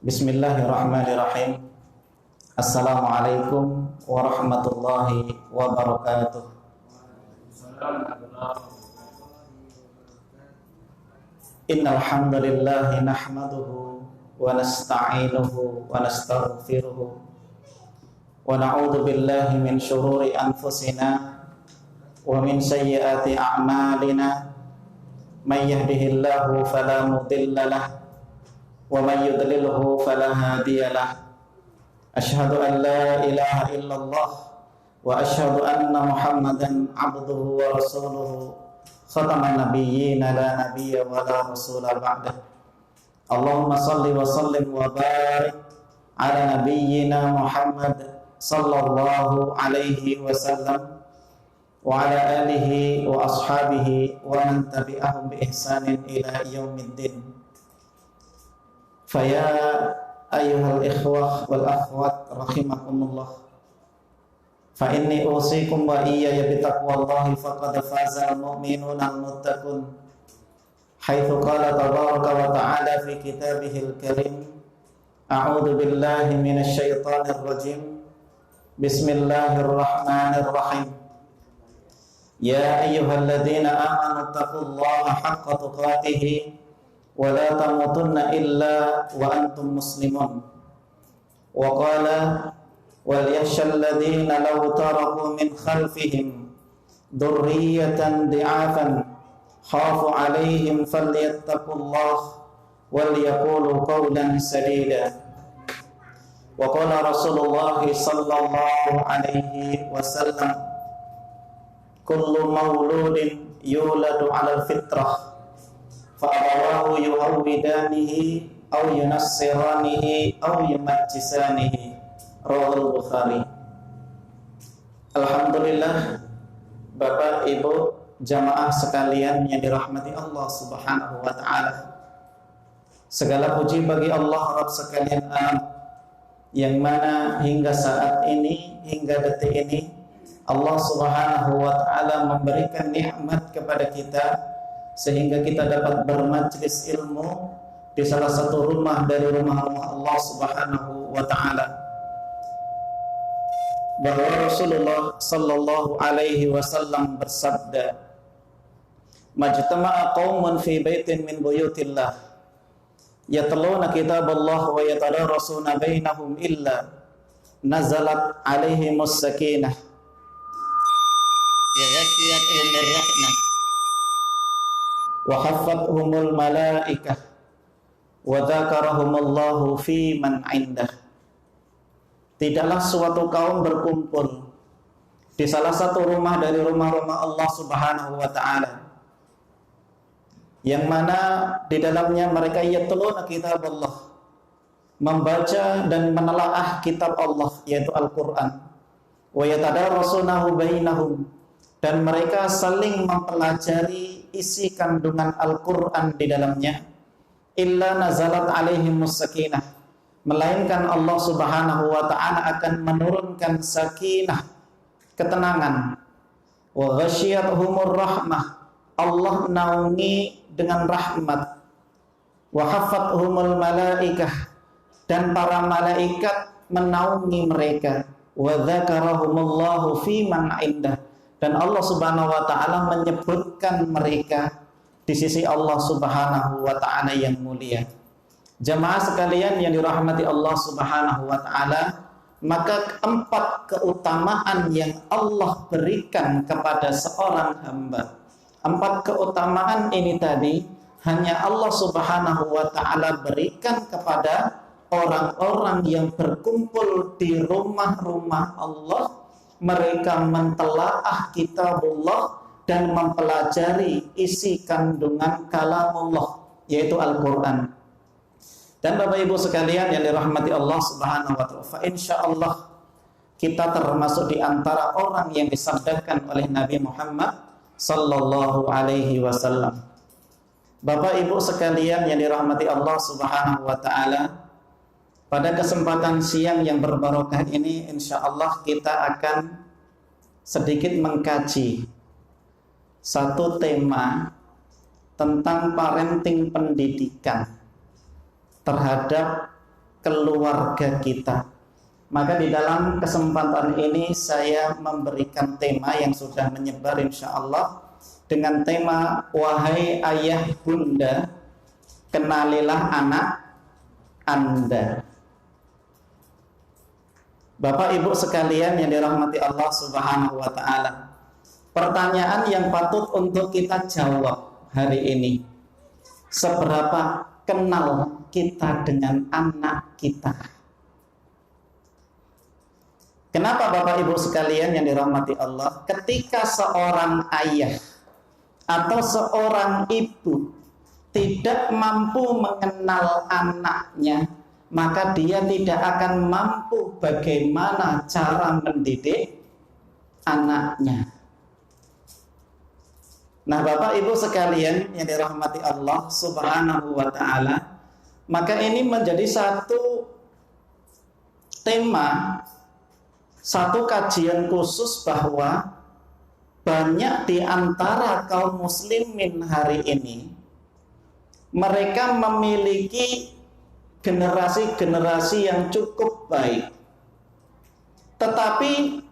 Bismillahirrahmanirrahim. Assalamualaikum warahmatullahi wabarakatuh. Innal hamdalillah nahmaduhu wa nasta'inuhu wa nastaghfiruhu wa na'udzu billahi min shururi anfusina wa min sayyiati a'malina. May yahdihillahu fala mudilla lahu wa may yudlilhu fala hadiyalah. Asyhadu an la ilaha illallah wa asyhadu anna Muhammadan abduhu wa rasuluhu khataman nabiyyin la nabiyya wa la rasula ba'dah. Allahumma salli wa sallim wa barik ala nabiyyina Muhammad sallallahu alaihi wasallam wa ala alihi wa ashabihi wa man tabi'ahum bi ihsanin ila yaumiddin. Faya ayyuhal ikhwah wal akhwat rahimakumullah, fa inni usikum wa iyaya bitaqwallahi faqad faza al-mu'minun al-muttaqun, haitsu qala tabaraka wa ta'ala fi kitabihil karim, a'udzu billahi minasy syaithanir rajim, bismillahirrahmanirrahim. Ya ayyuhalladzina amanu taqullaha haqqa tuqatih wa la tamutunna illa wa antum muslimun. Wa qala wal yakhshal ladzina law taraku min khalfihim dhurriyatan di'afan khafu 'alaihim falyattaqullaha wal yaqulu qawlan sadida. Wa qala Rasulullah sallallahu alaihi wasallam, kullu mauludin yuladu 'alal fitrah fa abawahu yuhawwidanihi aw yunassiranihi aw yumajjisanihi. Rawahul Bukhari. Alhamdulillah, Bapak Ibu jamaah sekalian yang dirahmati Allah Subhanahu wa taala. Segala puji bagi Allah Rabb sekalian alam, yang mana hingga saat ini, hingga detik ini Allah Subhanahu wa ta'ala memberikan nikmat kepada kita sehingga kita dapat bermajlis ilmu di salah satu rumah dari rumah-rumah Allah Subhanahu wa ta'ala. Bahwa Rasulullah sallallahu alaihi wasallam bersabda, majtama'a qaumun fi baitin min buyutillah yatluna kitaballah wa yatadarasuna bainahum illa nazalat alaihimus sakinah yaghshiyatuhumur rahmah wa haffathumul malaikah wa dzakarahumullahu fi man 'indah. Tidaklah suatu kaum berkumpul di salah satu rumah dari rumah-rumah Allah Subhanahu wa taala, yang mana di dalamnya mereka yatluna kitaballah, membaca dan menelaah kitab Allah yaitu Al-Qur'an, wa yatadarasunahu bainahum, dan mereka saling mempelajari isi kandungan Al-Qur'an di dalamnya, illa nazalat alaihimus sakinah, melainkan Allah Subhanahu wa ta'ala akan menurunkan sakinah, ketenangan, wa ghasyiyatuhumur rahmah, Allah naungi dengan rahmat, wa haffathumul malaikah, dan para malaikat menaungi mereka, wa dzakarahumullahu fi man 'indah, dan Allah Subhanahu wa ta'ala menyebutkan mereka di sisi Allah Subhanahu wa ta'ala yang mulia. Jamaah sekalian yang dirahmati Allah Subhanahu wa ta'ala, maka 4 keutamaan yang Allah berikan kepada seorang hamba, 4 keutamaan ini tadi hanya Allah Subhanahu wa ta'ala berikan kepada orang-orang yang berkumpul di rumah-rumah Allah. Mereka mentelaah kitabullah dan mempelajari isi kandungan kalamullah yaitu Al-Quran. Dan Bapak Ibu sekalian yang dirahmati Allah Subhanahu wa ta'ala, fa insyaallah kita termasuk di antara orang yang disabdakan oleh Nabi Muhammad sallallahu alaihi wasallam. Bapak Ibu sekalian yang dirahmati Allah Subhanahu wa ta'ala, pada kesempatan siang yang berbarokah ini insyaallah kita akan sedikit mengkaji satu tema tentang parenting pendidikan terhadap keluarga kita. Maka di dalam kesempatan ini saya memberikan tema yang sudah menyebar insya Allah dengan tema wahai ayah bunda, kenalilah anak Anda. Bapak Ibu sekalian yang dirahmati Allah Subhanahu wa taala. Pertanyaan yang patut untuk kita jawab hari ini. Seberapa kenal kita dengan anak kita? Kenapa Bapak Ibu sekalian yang dirahmati Allah, ketika seorang ayah atau seorang ibu tidak mampu mengenal anaknya, maka dia tidak akan mampu bagaimana cara mendidik anaknya. Nah, Bapak Ibu sekalian yang dirahmati Allah Subhanahu wa taala, maka ini menjadi satu tema, satu kajian khusus bahwa banyak di antara kaum muslimin hari ini mereka memiliki generasi-generasi yang cukup baik, tetapi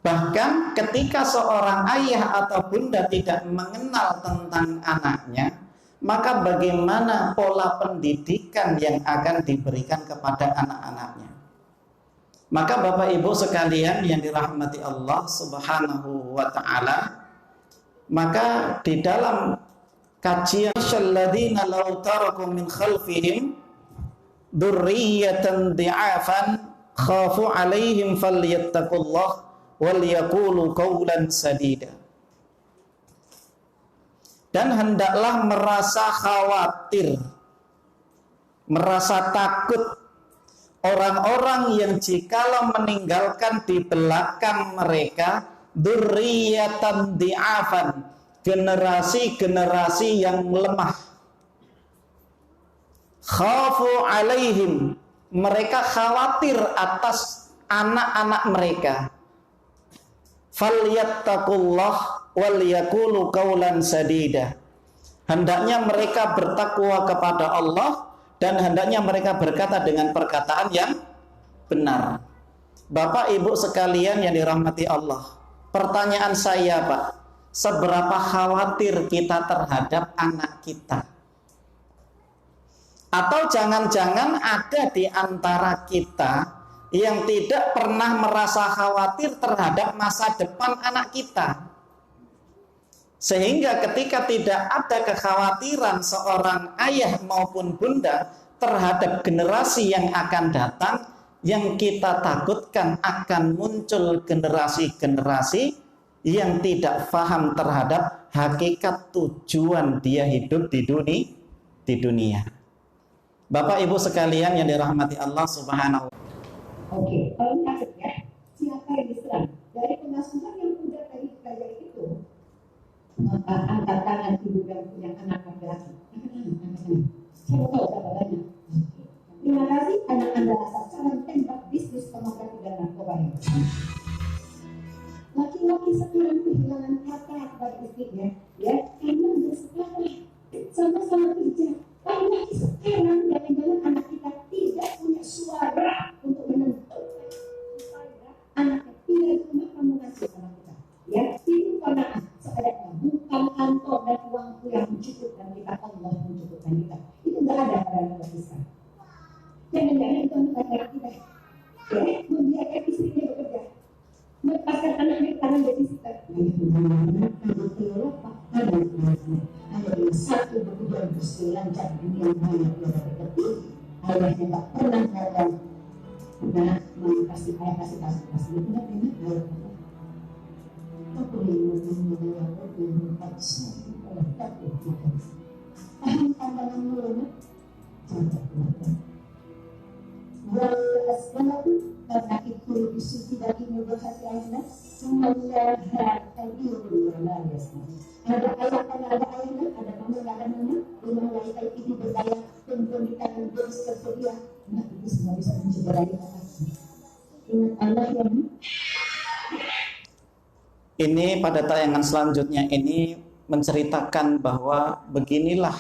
bahkan ketika seorang ayah atau bunda tidak mengenal tentang anaknya, maka bagaimana pola pendidikan yang akan diberikan kepada anak-anaknya? Maka Bapak Ibu sekalian yang dirahmati Allah Subhanahu wa taala, maka di dalam kajian alladzina law taraku min khalfihim dzurriyyatan dhi'afan khafu 'alaihim falyattaqullah wal yaqulu qawlan sadida. Dan hendaklah merasa khawatir, merasa takut orang-orang yang jikalau meninggalkan di belakang mereka dzurriyyatan dhi'afan, generasi-generasi yang lemah. Khafu alaihim, mereka khawatir atas anak-anak mereka. Falyattaqullah wal yaqulu qawlan sadida. Hendaknya mereka bertakwa kepada Allah dan hendaknya mereka berkata dengan perkataan yang benar. Bapak Ibu sekalian yang dirahmati Allah, pertanyaan saya Pak, seberapa khawatir kita terhadap anak kita? Atau jangan-jangan ada di antara kita yang tidak pernah merasa khawatir terhadap masa depan anak kita, sehingga ketika tidak ada kekhawatiran seorang ayah maupun bunda terhadap generasi yang akan datang, yang kita takutkan akan muncul generasi-generasi yang tidak paham terhadap hakikat tujuan dia hidup di dunia. Bapak Ibu sekalian yang dirahmati Allah Subhanahu. Oke, kalau maksudnya siapa yang diserang dari pengasuhan yang udah tadi kayak itu, maka angkat tangan ibu yang punya anak laki-laki. Saya tahu jawabannya. Terima kasih anak Anda sasaran tembak bisnis pornografi dan narkoba yang bersama. Laki-laki sekarang kehilangan kata kepada istrinya, ya, karena bersepakat sama-sama kerja. Laki-laki sekarang jangan-jangan anak kita tidak punya suara untuk menentukan anaknya tidak di rumah, kamu kasih sama kita, ya, ini karena seadanya bukan kantor dan uangku yang mencukupkan kita, Allah mencukupkan kita. Itu nggak ada pada negara kita. Jangan-jangan itu anak kita, ya, membiarkan istrinya bekerja, melepaskan anaknya ke tangan babysitter. Ada satu bertujuan berselancar dunia banyak yang berkecil, ayahnya tak pernah katakan, nah, kasih ayah kasih itu nggak enak ayah. Aku ingin mendengar berempat satu oleh takut makan. Tahan pandangan mulanya, cantik makan. Walasbalatu karena itu bisu tidak ingin berhati ayahnya, semuanya hadir walayasnya. Ada ayah karena ada ayahnya, ada kamu nggak ada mana, rumah wanita itu berdaya, pemberitaan jenis tersedia. Nah itu semua bisa mencederai anak. Ingat Allah yang Ini pada tayangan selanjutnya ini menceritakan bahwa beginilah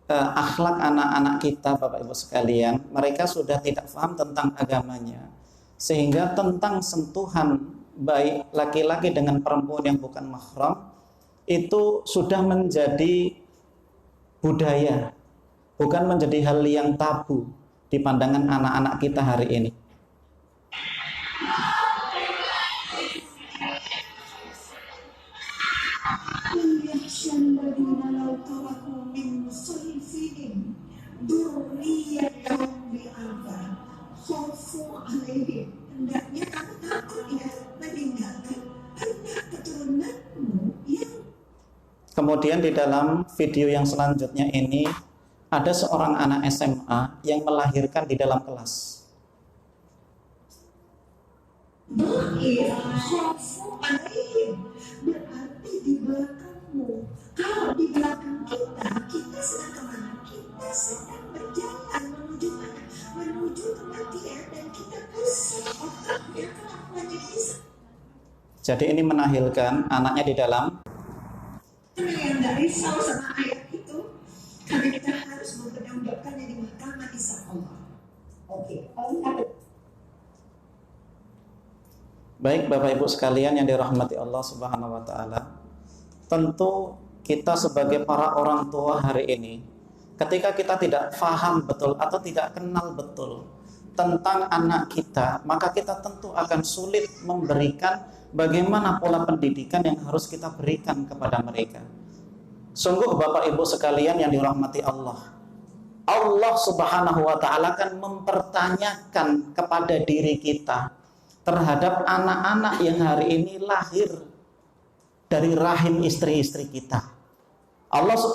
akhlak anak-anak kita, Bapak Ibu sekalian. Mereka sudah tidak paham tentang agamanya, sehingga tentang sentuhan baik laki-laki dengan perempuan yang bukan mahram itu sudah menjadi budaya, bukan menjadi hal yang tabu di pandangan anak-anak kita hari ini. Hendaknya kamu takut ya meninggalkan anak keturunanmu yang. Kemudian di dalam video yang selanjutnya ini ada seorang anak SMA yang melahirkan di dalam kelas. Berarti di belakangmu. Kalau di belakang kita, kita sedang kemana? Kita sedang berjalan menuju mana? Menuju kematian, dan kita pusing otaknya kelakuannya bisa. Jadi ini menahilkan anaknya di dalam. Yang nggak risau sama ayat itu, karena kita harus mempertanggungjawabkannya di mahkamah hisab Allah. Oke. Baik Bapak Ibu sekalian yang dirahmati Allah Subhanahu wa taala. Tentu kita sebagai para orang tua hari ini, ketika kita tidak paham betul atau tidak kenal betul tentang anak kita, maka kita tentu akan sulit memberikan bagaimana pola pendidikan yang harus kita berikan kepada mereka. Sungguh Bapak Ibu sekalian yang dirahmati Allah, Allah Subhanahu wa taala akan mempertanyakan kepada diri kita terhadap anak-anak yang hari ini lahir dari rahim istri-istri kita.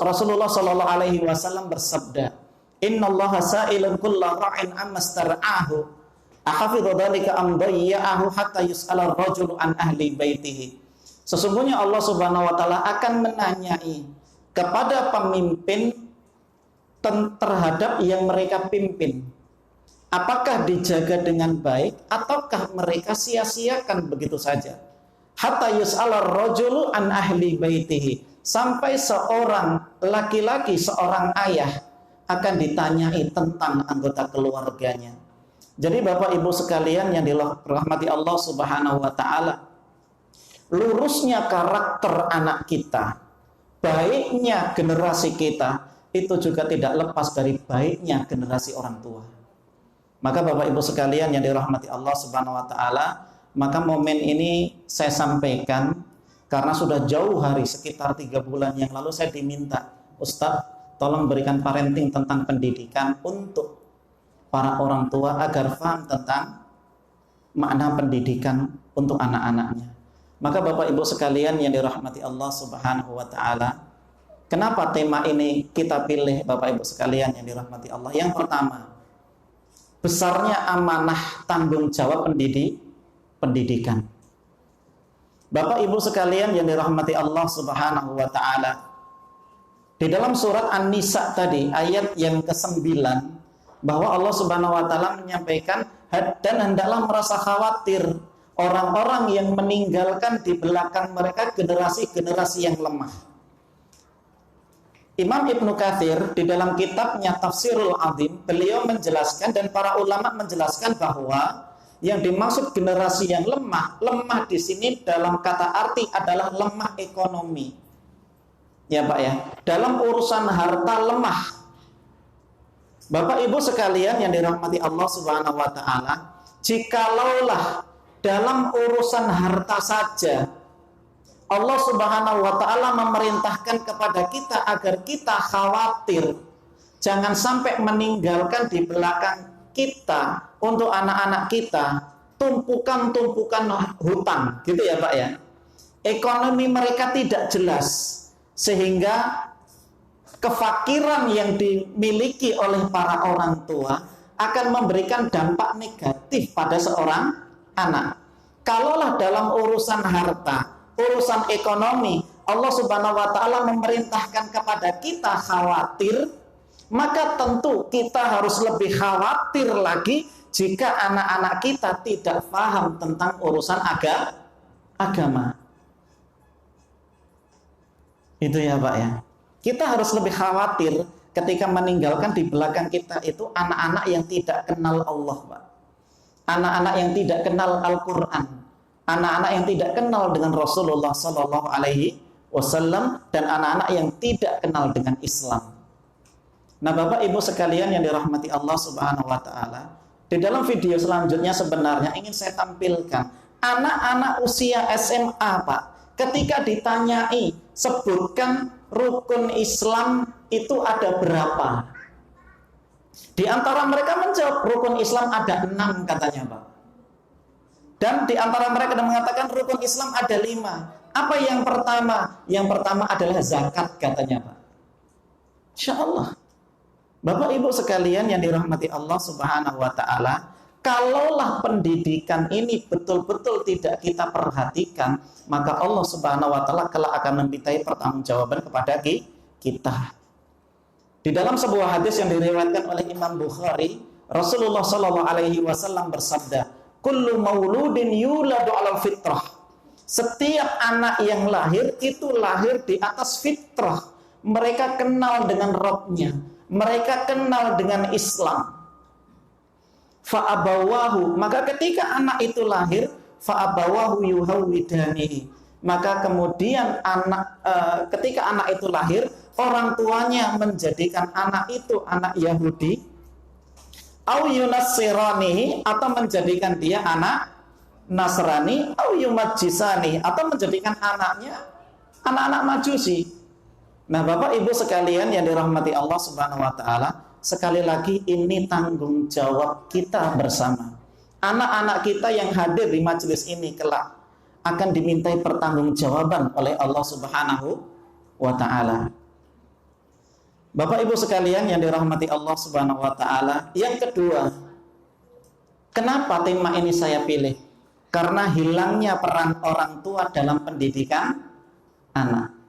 Rasulullah Shallallahu Alaihi Wasallam bersabda, Innallaha sa'ilun kulla ra'in ammastar'ahu akhafidhu dzalika am dayya'ahu hatta yus'ala ar-rajulu an ahli baitihi. Sesungguhnya Allah Subhanahu wa taala akan menanyai kepada pemimpin terhadap yang mereka pimpin. Apakah dijaga dengan baik ataukah mereka sia-siakan begitu saja? Hatta yus'ala ar-rajulu an ahli baitihi. Sampai seorang laki-laki, seorang ayah akan ditanyai tentang anggota keluarganya. Jadi Bapak Ibu sekalian yang dirahmati Allah Subhanahu wa taala, lurusnya karakter anak kita, baiknya generasi kita, itu juga tidak lepas dari baiknya generasi orang tua. Maka Bapak Ibu sekalian yang dirahmati Allah Subhanahu wa taala, maka momen ini saya sampaikan karena sudah jauh hari, sekitar 3 bulan yang lalu saya diminta, Ustadz tolong berikan parenting tentang pendidikan untuk para orang tua agar paham tentang makna pendidikan untuk anak-anaknya. Maka Bapak Ibu sekalian yang dirahmati Allah Subhanahu wa taala, kenapa tema ini kita pilih Bapak Ibu sekalian yang dirahmati Allah? Yang pertama, besarnya amanah tanggung jawab pendidikan. Bapak Ibu sekalian yang dirahmati Allah Subhanahu wa taala, di dalam surat An-Nisa tadi ayat yang ke-9, bahwa Allah Subhanahu wa taala menyampaikan, dan hendaklah merasa khawatir orang-orang yang meninggalkan di belakang mereka generasi-generasi yang lemah. Imam Ibnu Katsir di dalam kitabnya Tafsirul Azim, beliau menjelaskan dan para ulama menjelaskan bahwa yang dimaksud generasi yang lemah di sini dalam kata arti adalah lemah ekonomi. Ya Pak ya, dalam urusan harta lemah. Bapak Ibu sekalian yang dirahmati Allah Subhanahu wa taala, jikalaulah dalam urusan harta saja Allah Subhanahu wa taala memerintahkan kepada kita agar kita khawatir jangan sampai meninggalkan di belakang kita untuk anak-anak kita tumpukan-tumpukan hutang, gitu ya Pak ya. Ekonomi mereka tidak jelas sehingga kefakiran yang dimiliki oleh para orang tua akan memberikan dampak negatif pada seorang anak. Kalaulah dalam urusan harta, urusan ekonomi, Allah Subhanahu wa taala memerintahkan kepada kita khawatir, maka tentu kita harus lebih khawatir lagi jika anak-anak kita tidak paham tentang urusan agama. Itu ya Pak ya. Kita harus lebih khawatir ketika meninggalkan di belakang kita itu anak-anak yang tidak kenal Allah Pak. Anak-anak yang tidak kenal Al-Quran. Anak-anak yang tidak kenal dengan Rasulullah Sallallahu Alaihi Wasallam. Dan anak-anak yang tidak kenal dengan Islam. Nah Bapak Ibu sekalian yang dirahmati Allah Subhanahu Wa Ta'ala, di dalam video selanjutnya sebenarnya ingin saya tampilkan anak-anak usia SMA Pak, ketika ditanyai sebutkan rukun Islam itu ada berapa, di antara mereka menjawab rukun Islam ada 6 katanya Pak. Dan di antara mereka mengatakan rukun Islam ada 5. Apa yang pertama? Yang pertama adalah zakat katanya Pak. Insya Allah Bapak Ibu sekalian yang dirahmati Allah Subhanahu Wa Ta'ala, kalaulah pendidikan ini betul-betul tidak kita perhatikan, maka Allah Subhanahu Wa Ta'ala kelak akan memintai pertanggungjawaban kepada kita. Di dalam sebuah hadis yang diriwayatkan oleh Imam Bukhari, Rasulullah Sallallahu Alaihi Wasallam bersabda, "Kullu mauludin yuladu 'alal fitrah." Setiap anak yang lahir itu lahir di atas fitrah. Mereka kenal dengan Rabbnya. Mereka kenal dengan Islam. Fa'abawahu, maka ketika anak itu lahir, fa'abawahu yuhawwidanihi, maka kemudian ketika anak itu lahir, orang tuanya menjadikan anak itu anak Yahudi, au yunassiranihi, atau menjadikan dia anak Nasrani, au yumajjisani, atau menjadikan anaknya anak-anak Majusi. Nah Bapak Ibu sekalian yang dirahmati Allah Subhanahu Wa Ta'ala, sekali lagi ini tanggung jawab kita bersama. Anak-anak kita yang hadir di majelis ini kelak akan dimintai pertanggungjawaban oleh Allah Subhanahu Wa Ta'ala. Bapak Ibu sekalian yang dirahmati Allah Subhanahu Wa Ta'ala, yang kedua, kenapa tema ini saya pilih? Karena hilangnya peran orang tua dalam pendidikan anak.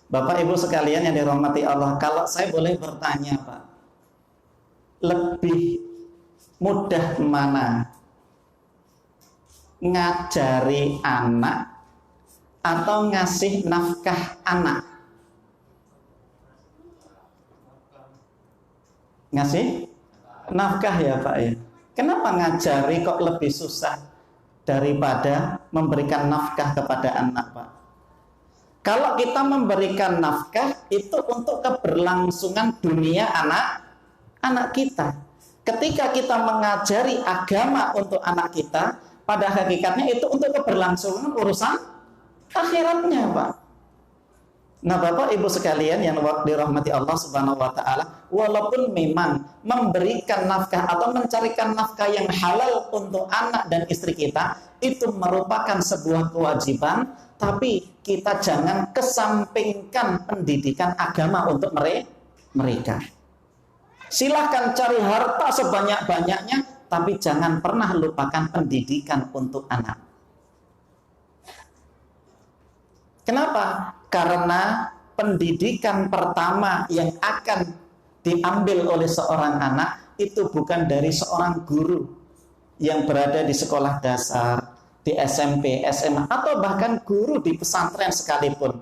Bapak Ibu sekalian yang dirahmati Allah, kalau saya boleh bertanya Pak, lebih mudah mana? Ngajari anak atau ngasih nafkah anak? Ngasih nafkah ya Pak ya. Kenapa ngajari kok lebih susah daripada memberikan nafkah kepada anak Pak? Kalau kita memberikan nafkah itu untuk keberlangsungan dunia anak kita. Ketika kita mengajari agama untuk anak kita, pada hakikatnya itu untuk keberlangsungan urusan akhiratnya Pak. Nah Bapak Ibu sekalian yang dirahmati Allah Subhanahu Wa Ta'ala, walaupun memang memberikan nafkah atau mencarikan nafkah yang halal untuk anak dan istri kita itu merupakan sebuah kewajiban, tapi kita jangan kesampingkan pendidikan agama untuk mereka. Silahkan cari harta sebanyak-banyaknya, tapi jangan pernah lupakan pendidikan untuk anak. Kenapa? Karena pendidikan pertama yang akan diambil oleh seorang anak itu bukan dari seorang guru yang berada di sekolah dasar, di SMP, SMA, atau bahkan guru di pesantren sekalipun.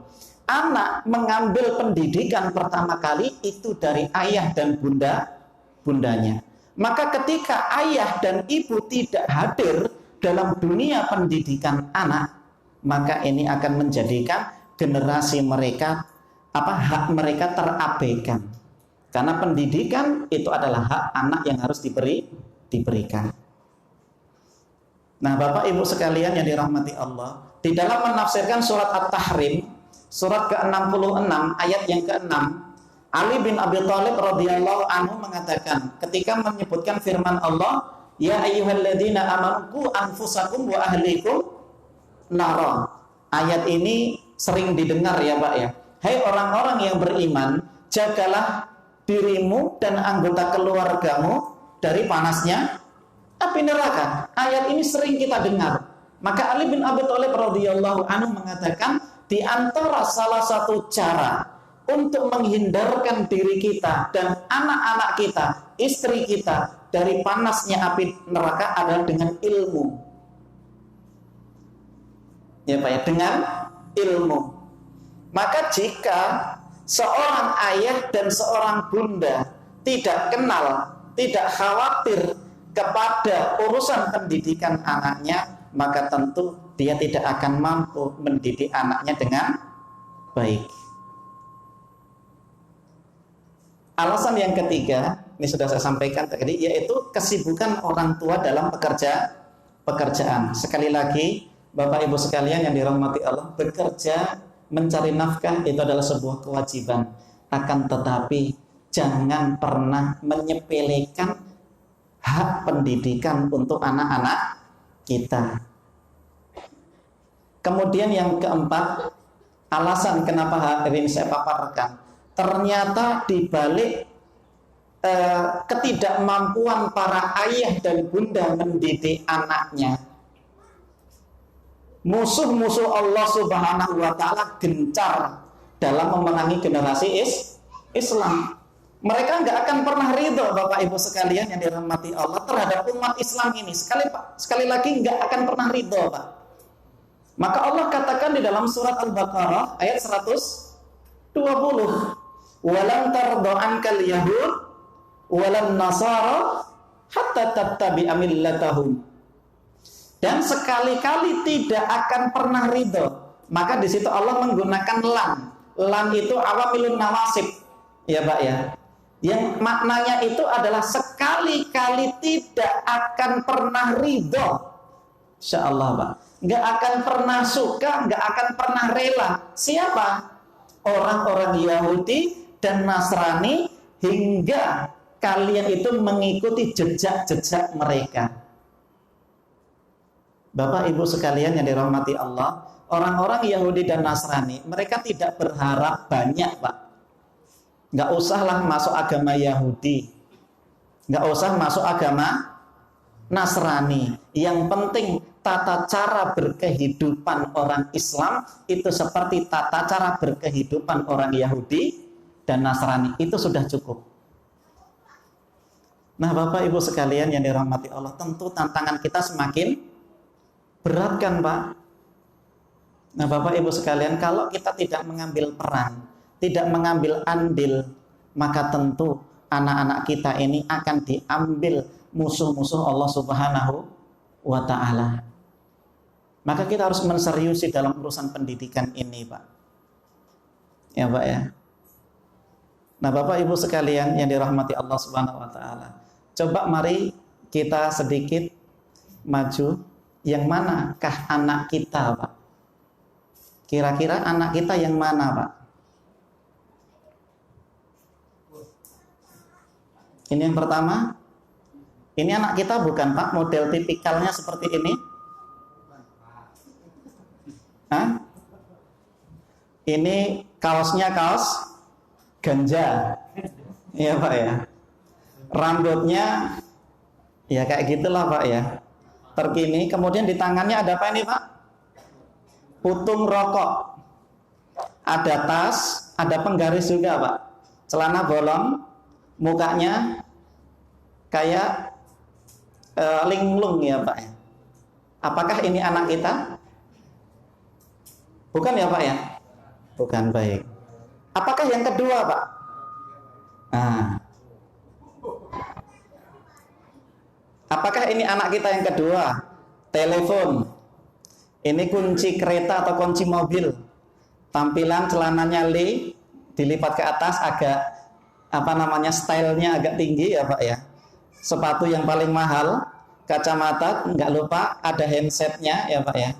Anak mengambil pendidikan pertama kali itu dari ayah dan bundanya. Maka ketika ayah dan ibu tidak hadir dalam dunia pendidikan anak, maka ini akan menjadikan generasi mereka, hak mereka terabaikan. Karena pendidikan itu adalah hak anak yang harus diberikan. Nah Bapak Ibu sekalian yang dirahmati Allah, di dalam menafsirkan surat At-Tahrim, surat ke-66 ayat yang ke-6, Ali bin Abi Thalib radhiyallahu anhu mengatakan ketika menyebutkan firman Allah, ya ayyuhalladzina amanu qu anfusakum wa ahlikum nara. Ayat ini sering didengar ya Pak ya. Hai orang-orang yang beriman, jagalah dirimu dan anggota keluargamu dari panasnya api neraka. Ayat ini sering kita dengar. Maka Ali bin Abi Thalib radhiyallahu anhu mengatakan, di antara salah satu cara untuk menghindarkan diri kita dan anak-anak kita, istri kita dari panasnya api neraka adalah dengan ilmu. Ya Pak ya, dengan ilmu. Maka jika seorang ayah dan seorang bunda tidak kenal, tidak khawatir kepada urusan pendidikan anaknya, maka tentu dia tidak akan mampu mendidik anaknya dengan baik. Alasan yang ketiga, ini sudah saya sampaikan tadi, yaitu kesibukan orang tua dalam pekerjaan. Sekali lagi, Bapak Ibu sekalian yang dirahmati Allah, bekerja mencari nafkah itu adalah sebuah kewajiban. Akan tetapi jangan pernah menyepelekan hak pendidikan untuk anak-anak kita. Kemudian yang keempat, alasan kenapa hari ini saya paparkan, ternyata di balik ketidakmampuan para ayah dan bunda mendidik anaknya, musuh-musuh Allah Subhanahu wa ta'ala gencar dalam memenangi generasi Islam. Mereka nggak akan pernah ridho, Bapak Ibu sekalian yang dirahmati Allah, terhadap umat Islam ini. Sekali lagi nggak akan pernah ridho, Pak. Maka Allah katakan di dalam surat Al-Baqarah ayat 120, "Walan tardo ankal yahud walan nasara hatta tattabi'a millatahum." Dan sekali-kali tidak akan pernah ridho. Maka di situ Allah menggunakan lam. Lam itu awamilun nawasib, ya Pak ya. Yang maknanya itu adalah sekali-kali tidak akan pernah ridho. Insya Allah, Pak. Nggak akan pernah suka, nggak akan pernah rela. Siapa? Orang-orang Yahudi dan Nasrani, hingga kalian itu mengikuti jejak-jejak mereka. Bapak Ibu sekalian yang dirahmati Allah, orang-orang Yahudi dan Nasrani, mereka tidak berharap banyak, Pak. Nggak usahlah masuk agama Yahudi, nggak usah masuk agama Nasrani. Yang penting tata cara berkehidupan orang Islam itu seperti tata cara berkehidupan orang Yahudi dan Nasrani. Itu sudah cukup. Nah, Bapak Ibu sekalian yang dirahmati Allah, tentu tantangan kita semakin berat kan, Pak? Nah, Bapak Ibu sekalian, kalau kita tidak mengambil peran, tidak mengambil andil, maka tentu anak-anak kita ini akan diambil musuh-musuh Allah Subhanahu wa ta'ala. Maka kita harus menseriusi dalam urusan pendidikan ini, Pak. Ya, Pak ya. Nah, Bapak Ibu sekalian yang dirahmati Allah Subhanahu wa ta'ala, coba mari kita sedikit maju. Yang manakah anak kita, Pak? Kira-kira anak kita yang mana, Pak? Ini yang pertama. Ini anak kita bukan, Pak? Model tipikalnya seperti ini? Hah? Ini kaosnya kaos ganja. Iya, Pak ya. Rambutnya ya kayak gitulah, Pak ya. Terkini. Kemudian di tangannya ada apa ini, Pak? Putung rokok. Ada tas, ada penggaris juga, Pak. Celana bolong. Mukanya kayak linglung ya, Pak ya. Apakah ini anak kita? Bukan ya, Pak ya? Bukan, baik. Apakah yang kedua, Pak? Nah. Apakah ini anak kita yang kedua? Telepon. Ini kunci kereta atau kunci mobil. Tampilan celananya dilipat ke atas, agak stylenya agak tinggi ya, Pak ya. Sepatu yang paling mahal, kacamata, nggak lupa ada handsetnya ya, Pak ya.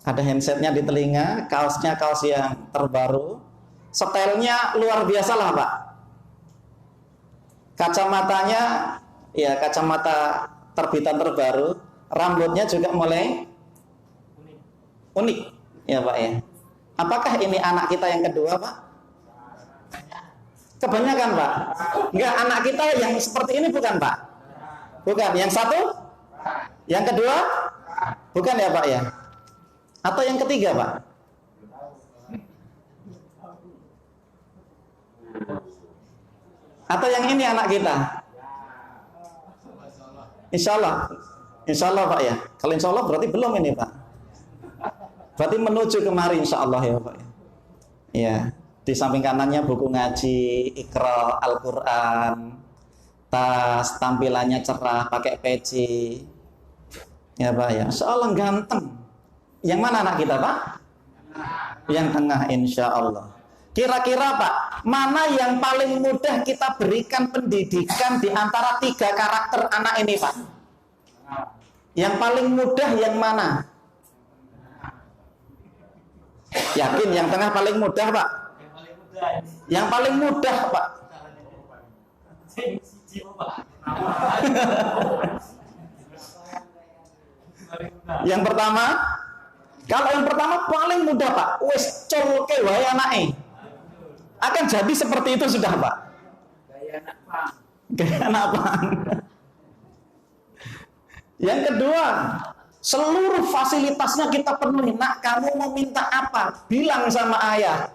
Ada handsetnya di telinga, kaosnya kaos yang terbaru. Stylenya luar biasa lah, Pak. Kacamatanya ya kacamata terbitan terbaru. Rambutnya juga mulai unik ya, Pak ya. Apakah ini anak kita yang kedua, Pak? Kebanyakan, Pak. Enggak, anak kita yang seperti ini bukan, Pak? Bukan. Yang satu? Yang kedua? Bukan ya, Pak ya? Atau yang ketiga, Pak? Atau yang ini anak kita? Insya Allah. Insya Allah, Pak ya. Kalau insya Allah berarti belum ini, Pak. Berarti menuju kemari insya Allah ya, Pak ya. Ya, di samping kanannya buku ngaji, Iqra, Al-Quran, tas, tampilannya cerah, pakai peci. Ya Pak ya, seolah ganteng. Yang mana anak kita Pak? Yang tengah insya Allah. Kira-kira Pak, mana yang paling mudah kita berikan pendidikan di antara 3 karakter anak ini Pak? Yang paling mudah yang mana? Yakin yang tengah paling mudah Pak? Yang paling mudah Pak? Yang pertama, kalau yang pertama paling mudah Pak, wis colke wae anake. Akan jadi seperti itu sudah Pak. Gaya anak pang. Yang kedua, seluruh fasilitasnya kita penuhi. Nak, kamu mau minta apa? Bilang sama ayah.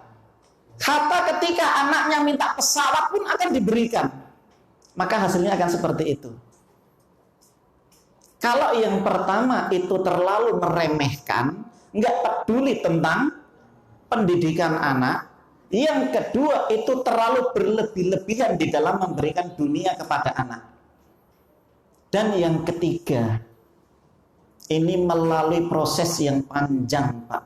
Hatta ketika anaknya minta pesawat pun akan diberikan. Maka hasilnya akan seperti itu. Kalau yang pertama itu terlalu meremehkan, nggak peduli tentang pendidikan anak. Yang kedua itu terlalu berlebih-lebihan di dalam memberikan dunia kepada anak. Dan yang ketiga, ini melalui proses yang panjang Pak.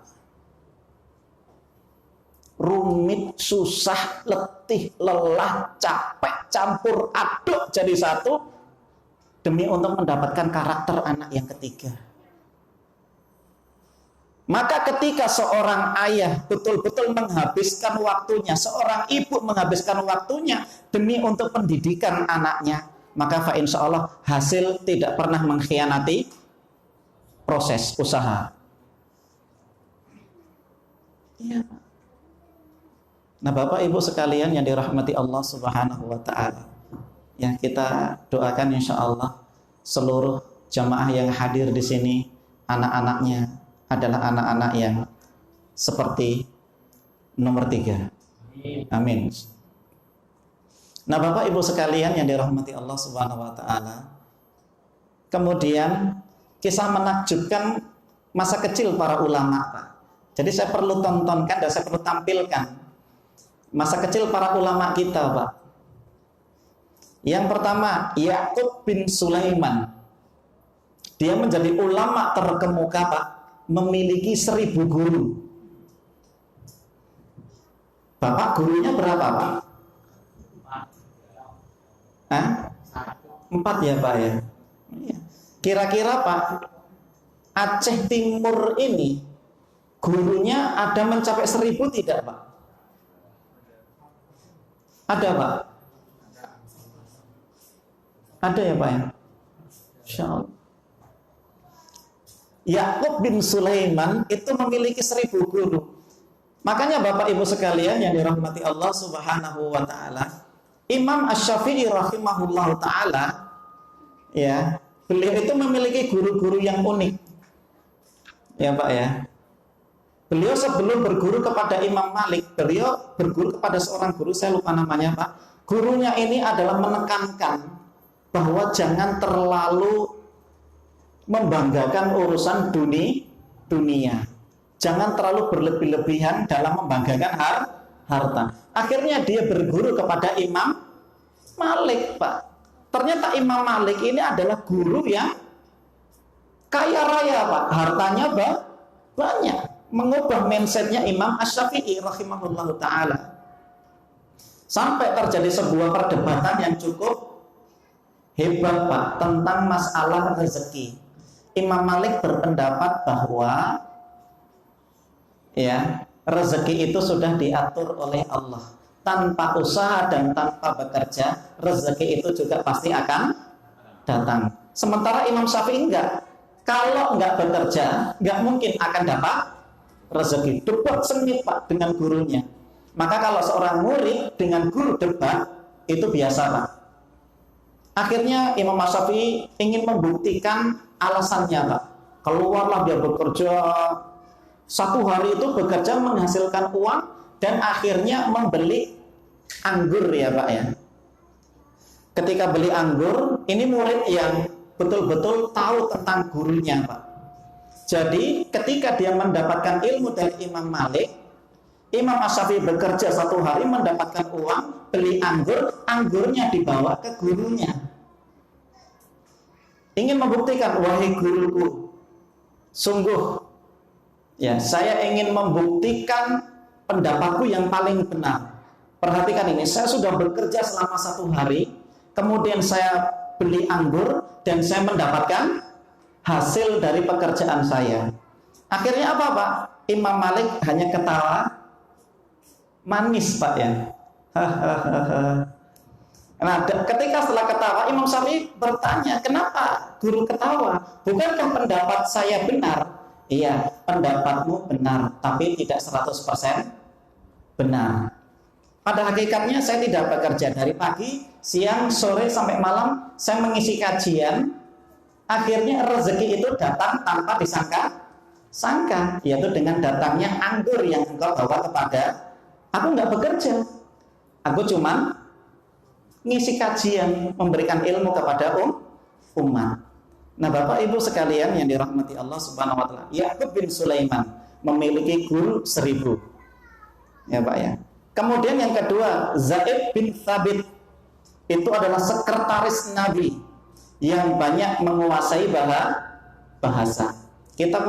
Rumit, susah, letih, lelah, capek, campur aduk jadi satu demi untuk mendapatkan karakter anak yang ketiga. Maka ketika seorang ayah betul-betul menghabiskan waktunya, seorang ibu menghabiskan waktunya demi untuk pendidikan anaknya, maka fa insya Allah hasil tidak pernah mengkhianati proses usaha. Ya. Nah Bapak Ibu sekalian yang dirahmati Allah Subhanahu wa Ta'ala, yang kita doakan insya Allah seluruh jamaah yang hadir di sini, anak-anaknya adalah anak-anak yang seperti nomor 3. Amin. Nah Bapak Ibu sekalian yang dirahmati Allah Subhanahu wa Ta'ala, kemudian kisah menakjubkan masa kecil para ulama Pak. Jadi saya perlu tontonkan dan saya perlu tampilkan masa kecil para ulama kita Pak. Yang pertama, Ya'qub bin Sulaiman. Dia menjadi ulama terkemuka Pak, memiliki 1000 guru. Bapak gurunya berapa Pak? 4 ya Pak ya. Kira-kira Pak, Aceh Timur ini gurunya ada mencapai 1000 tidak Pak? Ada Pak? Ada ya Pak ya? Insya Allah. Ya'qub bin Sulaiman itu memiliki 1000 guru. Makanya Bapak Ibu sekalian yang dirahmati Allah Subhanahu wa Ta'ala, Imam Asy-Syafi'i rahimahullah ta'ala, ya, beliau itu memiliki guru-guru yang unik. Ya Pak ya. Beliau sebelum berguru kepada Imam Malik, beliau berguru kepada seorang guru, saya lupa namanya Pak. Gurunya ini adalah menekankan bahwa jangan terlalu membanggakan urusan dunia. Jangan terlalu berlebih-lebihan dalam membanggakan harta. Akhirnya dia berguru kepada Imam Malik Pak. Ternyata Imam Malik ini adalah guru yang kaya raya Pak. Hartanya banyak. Mengubah mindsetnya Imam Asy-Syafi'i rahimahullahu ta'ala. Sampai terjadi sebuah perdebatan yang cukup hebat Pak tentang masalah rezeki. Imam Malik berpendapat bahwa ya, rezeki itu sudah diatur oleh Allah. Tanpa usaha dan tanpa bekerja, rezeki itu juga pasti akan datang. Sementara Imam Syafi'i enggak. Kalau enggak bekerja, enggak mungkin akan dapat rezeki. Debat sengit Pak dengan gurunya. Maka kalau seorang murid dengan guru debat, itu biasa Pak. Akhirnya Imam Syafi'i ingin membuktikan alasannya Pak. Keluarlah dia bekerja, 1 hari itu bekerja menghasilkan uang dan akhirnya membeli anggur ya Pak ya. Ketika beli anggur, ini murid yang betul-betul tahu tentang gurunya Pak. Jadi ketika dia mendapatkan ilmu dari Imam Malik, Imam Asy-Syafi'i bekerja 1 hari mendapatkan uang, beli anggur, anggurnya dibawa ke gurunya. Ingin membuktikan, wahai guruku, sungguh ya, saya ingin membuktikan pendapatku yang paling benar. Perhatikan ini, saya sudah bekerja selama 1 hari, kemudian saya beli anggur dan saya mendapatkan hasil dari pekerjaan saya. Akhirnya apa, Pak? Imam Malik hanya ketawa manis, Pak, ya. Nah, ketika setelah ketawa, Imam Syafi'i bertanya, kenapa guru ketawa? Bukankah pendapat saya benar? Iya, pendapatmu benar, tapi tidak 100% benar. Pada hakikatnya saya tidak bekerja dari pagi, siang, sore, sampai malam. Saya mengisi kajian. Akhirnya rezeki itu datang tanpa disangka-sangka, yaitu dengan datangnya anggur yang engkau bawa kepada aku. Nggak bekerja, aku cuma ngisi kajian, memberikan ilmu kepada umat. Nah, Bapak Ibu sekalian yang dirahmati Allah Subhanahu wa taala, Ya'qub bin Sulaiman memiliki guru 1000. Ya, Pak, ya. Kemudian yang kedua, Zaid bin Thabit itu adalah sekretaris Nabi yang banyak menguasai bahasa. Kita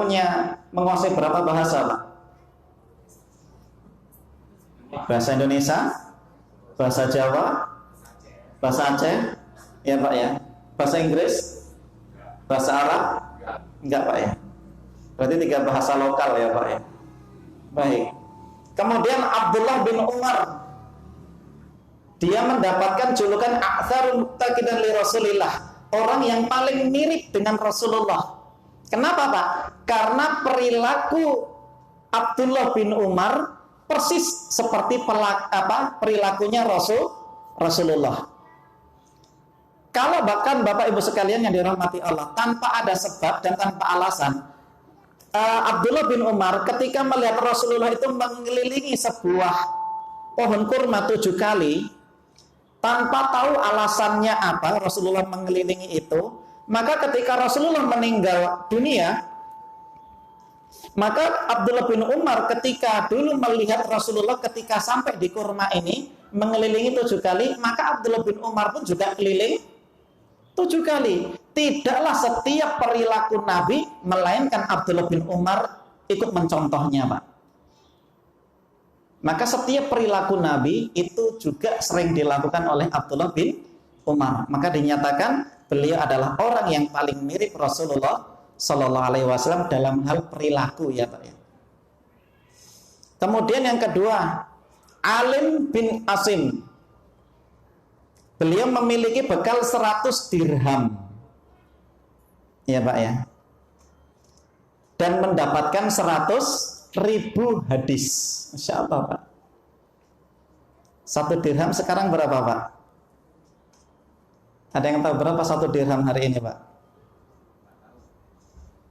menguasai berapa bahasa, Pak? Bahasa Indonesia, bahasa Jawa, bahasa Aceh, ya Pak, ya. Bahasa Inggris, bahasa Arab, enggak, Pak, ya. Berarti 3 bahasa lokal, ya Pak, ya. Baik. Kemudian Abdullah bin Umar, dia mendapatkan julukan A'tsarul Muttaqidan li Rasulillah, orang yang paling mirip dengan Rasulullah. Kenapa, Pak? Karena perilaku Abdullah bin Umar persis seperti perilakunya Rasulullah. Kalau bahkan Bapak Ibu sekalian yang dirahmati Allah, tanpa ada sebab dan tanpa alasan, Abdullah bin Umar ketika melihat Rasulullah itu mengelilingi sebuah pohon kurma 7 kali, tanpa tahu alasannya apa Rasulullah mengelilingi itu, maka ketika Rasulullah meninggal dunia, maka Abdullah bin Umar ketika dulu melihat Rasulullah ketika sampai di kurma ini mengelilingi 7 kali, maka Abdullah bin Umar pun juga keliling 7 kali. Tidaklah setiap perilaku Nabi, melainkan Abdullah bin Umar ikut mencontohnya, Pak. Maka setiap perilaku Nabi itu juga sering dilakukan oleh Abdullah bin Umar. Maka dinyatakan beliau adalah orang yang paling mirip Rasulullah Sallallahu Alaihi Wasallam dalam hal perilaku, ya Pak, ya. Kemudian yang kedua, Alim bin Asim. Beliau memiliki bekal 100 dirham, ya Pak, ya, dan mendapatkan 100.000 hadis. Masya Allah, Pak. 1 dirham sekarang berapa, Pak? Ada yang tahu berapa 1 dirham hari ini, Pak?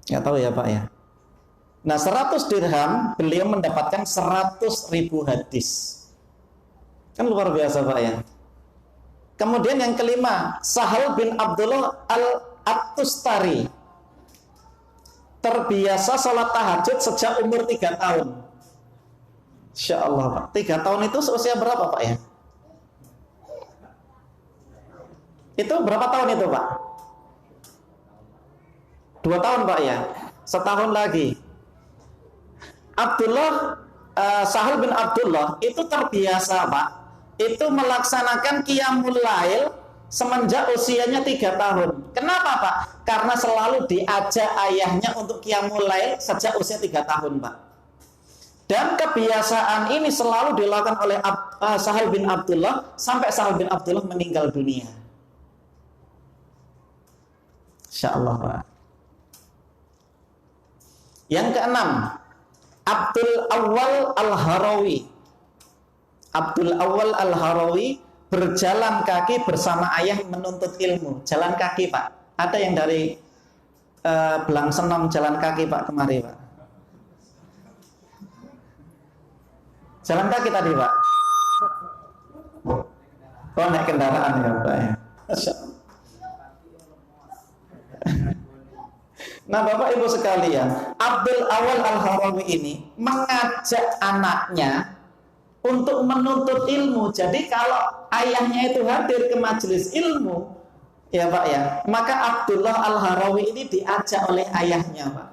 Nggak tahu, ya Pak, ya. Nah, 100 dirham beliau mendapatkan 100.000 hadis. Kan luar biasa, Pak, ya. Kemudian yang kelima, Sahal bin Abdullah al-At-Tustari, terbiasa sholat tahajud sejak umur 3 tahun. Insya Allah, Pak. 3 tahun itu usia berapa, Pak, ya? Itu berapa tahun itu, Pak? 2 tahun, Pak, ya. Setahun lagi. Sahal bin Abdullah itu terbiasa, Pak, itu melaksanakan qiyamul lail semenjak usianya 3 tahun. Kenapa, Pak? Karena selalu diajak ayahnya untuk qiyamul lail sejak usia 3 tahun, Pak. Dan kebiasaan ini selalu dilakukan oleh Sahal bin Abdullah sampai Sahal bin Abdullah meninggal dunia. Insya Allah, Pak. Yang keenam, Abdul Awwal Al-Harawi. Abdul Awwal Al-Harawi berjalan kaki bersama ayah menuntut ilmu. Jalan kaki, Pak. Ada yang dari Belang Senong jalan kaki, Pak, kemari, Pak. Jalan kaki tadi, Pak. Oh, naik kendaraan, ya Pak, ya. Nah, Bapak Ibu sekalian, Abdul Awwal Al-Harawi ini mengajak anaknya untuk menuntut ilmu. Jadi kalau ayahnya itu hadir ke majelis ilmu, ya Pak ya, maka Abdullah Al-Harawi ini diajak oleh ayahnya Pak.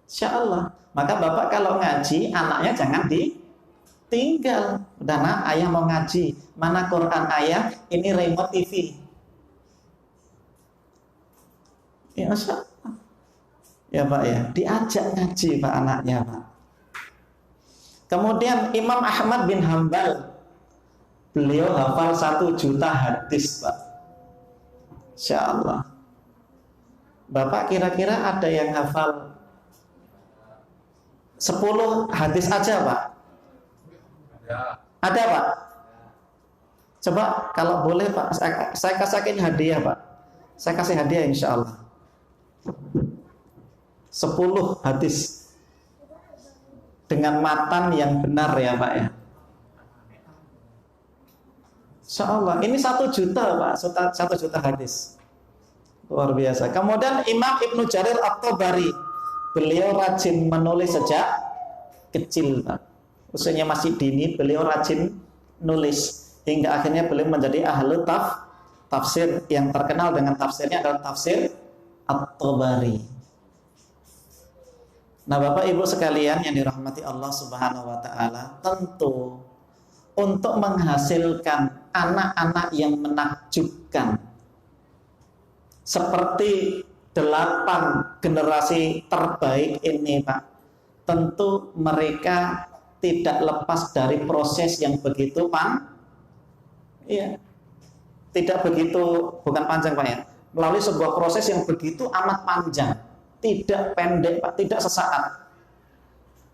Insya Allah. Maka Bapak kalau ngaji, anaknya jangan ditinggal. Udah nak, ayah mau ngaji. Mana Quran ayah? Ini remote TV. Ya Masya Allah. Ya Pak ya, diajak ngaji Pak anaknya Pak. Kemudian Imam Ahmad bin Hambal, beliau hafal 1 juta hadis Pak. Insya Allah. Bapak kira-kira ada yang hafal 10 hadis aja Pak? Ada Pak? Coba kalau boleh Pak, saya kasihkan hadiah Pak. Saya kasih hadiah insya Allah 10 hadis dengan matan yang benar ya Pak ya. Insya Allah. Ini 1 juta Pak, 1 juta hadis. Luar biasa. Kemudian Imam Ibnu Jarir At-Tabari, beliau rajin menulis sejak kecil Pak. Usianya masih dini, beliau rajin nulis hingga akhirnya beliau menjadi ahli tafsir. Yang terkenal dengan tafsirnya adalah tafsir At-Tabari. Nah Bapak Ibu sekalian yang dirahmati Allah Subhanahu wa Ta'ala, tentu untuk menghasilkan anak-anak yang menakjubkan seperti 8 generasi terbaik ini Pak, tentu mereka tidak lepas dari proses yang begitu tidak begitu, bukan panjang Pak ya, melalui sebuah proses yang begitu amat panjang. Tidak pendek Pak, tidak sesaat,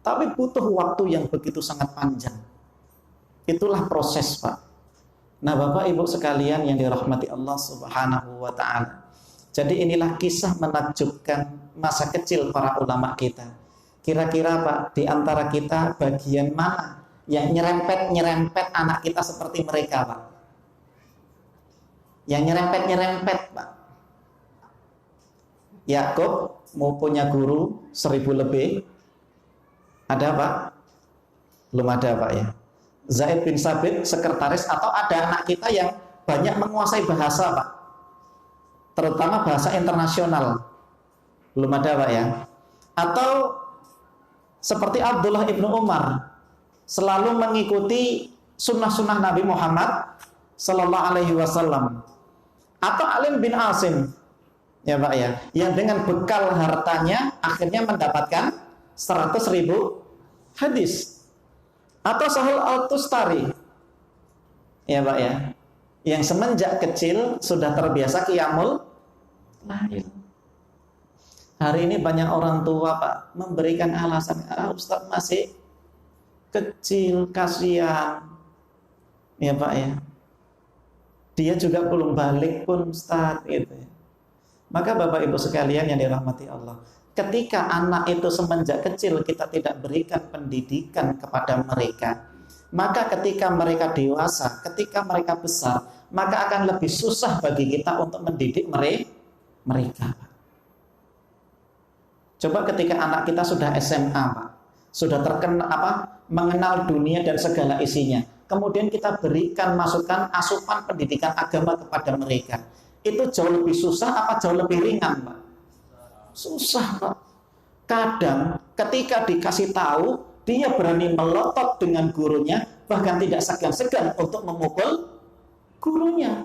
tapi butuh waktu yang begitu sangat panjang. Itulah proses Pak. Nah Bapak Ibu sekalian yang dirahmati Allah Subhanahu wa Ta'ala, jadi inilah kisah menakjubkan masa kecil para ulama kita. Kira-kira Pak, di antara kita bagian mana yang nyerempet anak kita seperti mereka Pak? Yang nyerempet Pak. Yakub mau punya guru 1000 lebih. Ada Pak? Belum ada Pak ya. Zaid bin Sabit sekretaris, atau ada anak kita yang banyak menguasai bahasa Pak, terutama bahasa internasional. Belum ada Pak ya. Atau seperti Abdullah ibnu Umar, selalu mengikuti sunnah-sunnah Nabi Muhammad Sallallahu Alaihi Wasallam. Atau Alim bin Asim, ya Pak ya, yang dengan bekal hartanya akhirnya mendapatkan 100.000 hadis. Atau Sahal Al-Tustari, ya Pak ya, yang semenjak kecil sudah terbiasa qiyamul lail. Hari ini banyak orang tua Pak memberikan alasan, Ustaz masih kecil, kasihan, ya Pak ya, dia juga belum balik pun Ustaz gitu ya. Maka Bapak Ibu sekalian yang dirahmati Allah, ketika anak itu semenjak kecil kita tidak berikan pendidikan kepada mereka, maka ketika mereka dewasa, ketika mereka besar, maka akan lebih susah bagi kita untuk mendidik mereka. Coba ketika anak kita sudah SMA Pak, sudah terkenal mengenal dunia dan segala isinya, kemudian kita berikan masukan asupan pendidikan agama kepada mereka, itu jauh lebih susah apa jauh lebih ringan Pak? Susah Pak. Kadang ketika dikasih tahu, dia berani melotot dengan gurunya, bahkan tidak segan-segan untuk memukul gurunya.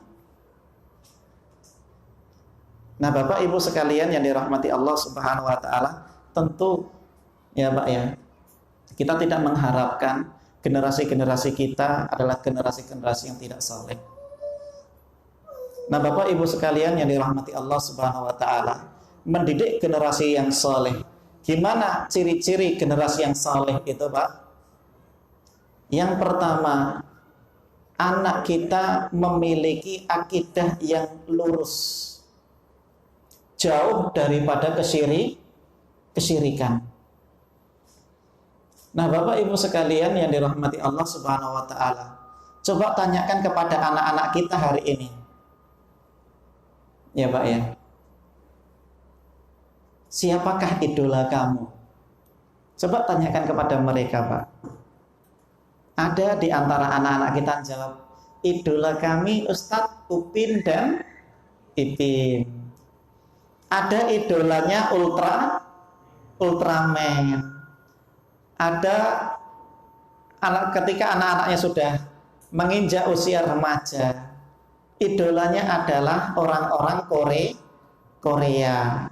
Nah Bapak Ibu sekalian yang dirahmati Allah Subhanahu wa Ta'ala, tentu ya Pak ya, kita tidak mengharapkan generasi-generasi kita adalah generasi-generasi yang tidak saleh. Nah Bapak Ibu sekalian yang dirahmati Allah Subhanahu wa Ta'ala, mendidik generasi yang saleh, gimana ciri-ciri generasi yang saleh itu Pak? Yang pertama, anak kita memiliki akidah yang lurus, jauh daripada kesyirikan. Nah Bapak Ibu sekalian yang dirahmati Allah Subhanahu wa Ta'ala, coba tanyakan kepada anak-anak kita hari ini, ya Pak ya, siapakah idola kamu? Coba tanyakan kepada mereka Pak. Ada di antara anak-anak kita yang jawab, idola kami Ustadz Upin dan Ipin. Ada idolanya Ultraman. Ada ketika anak-anaknya sudah menginjak usia remaja, idolanya adalah orang-orang Korea.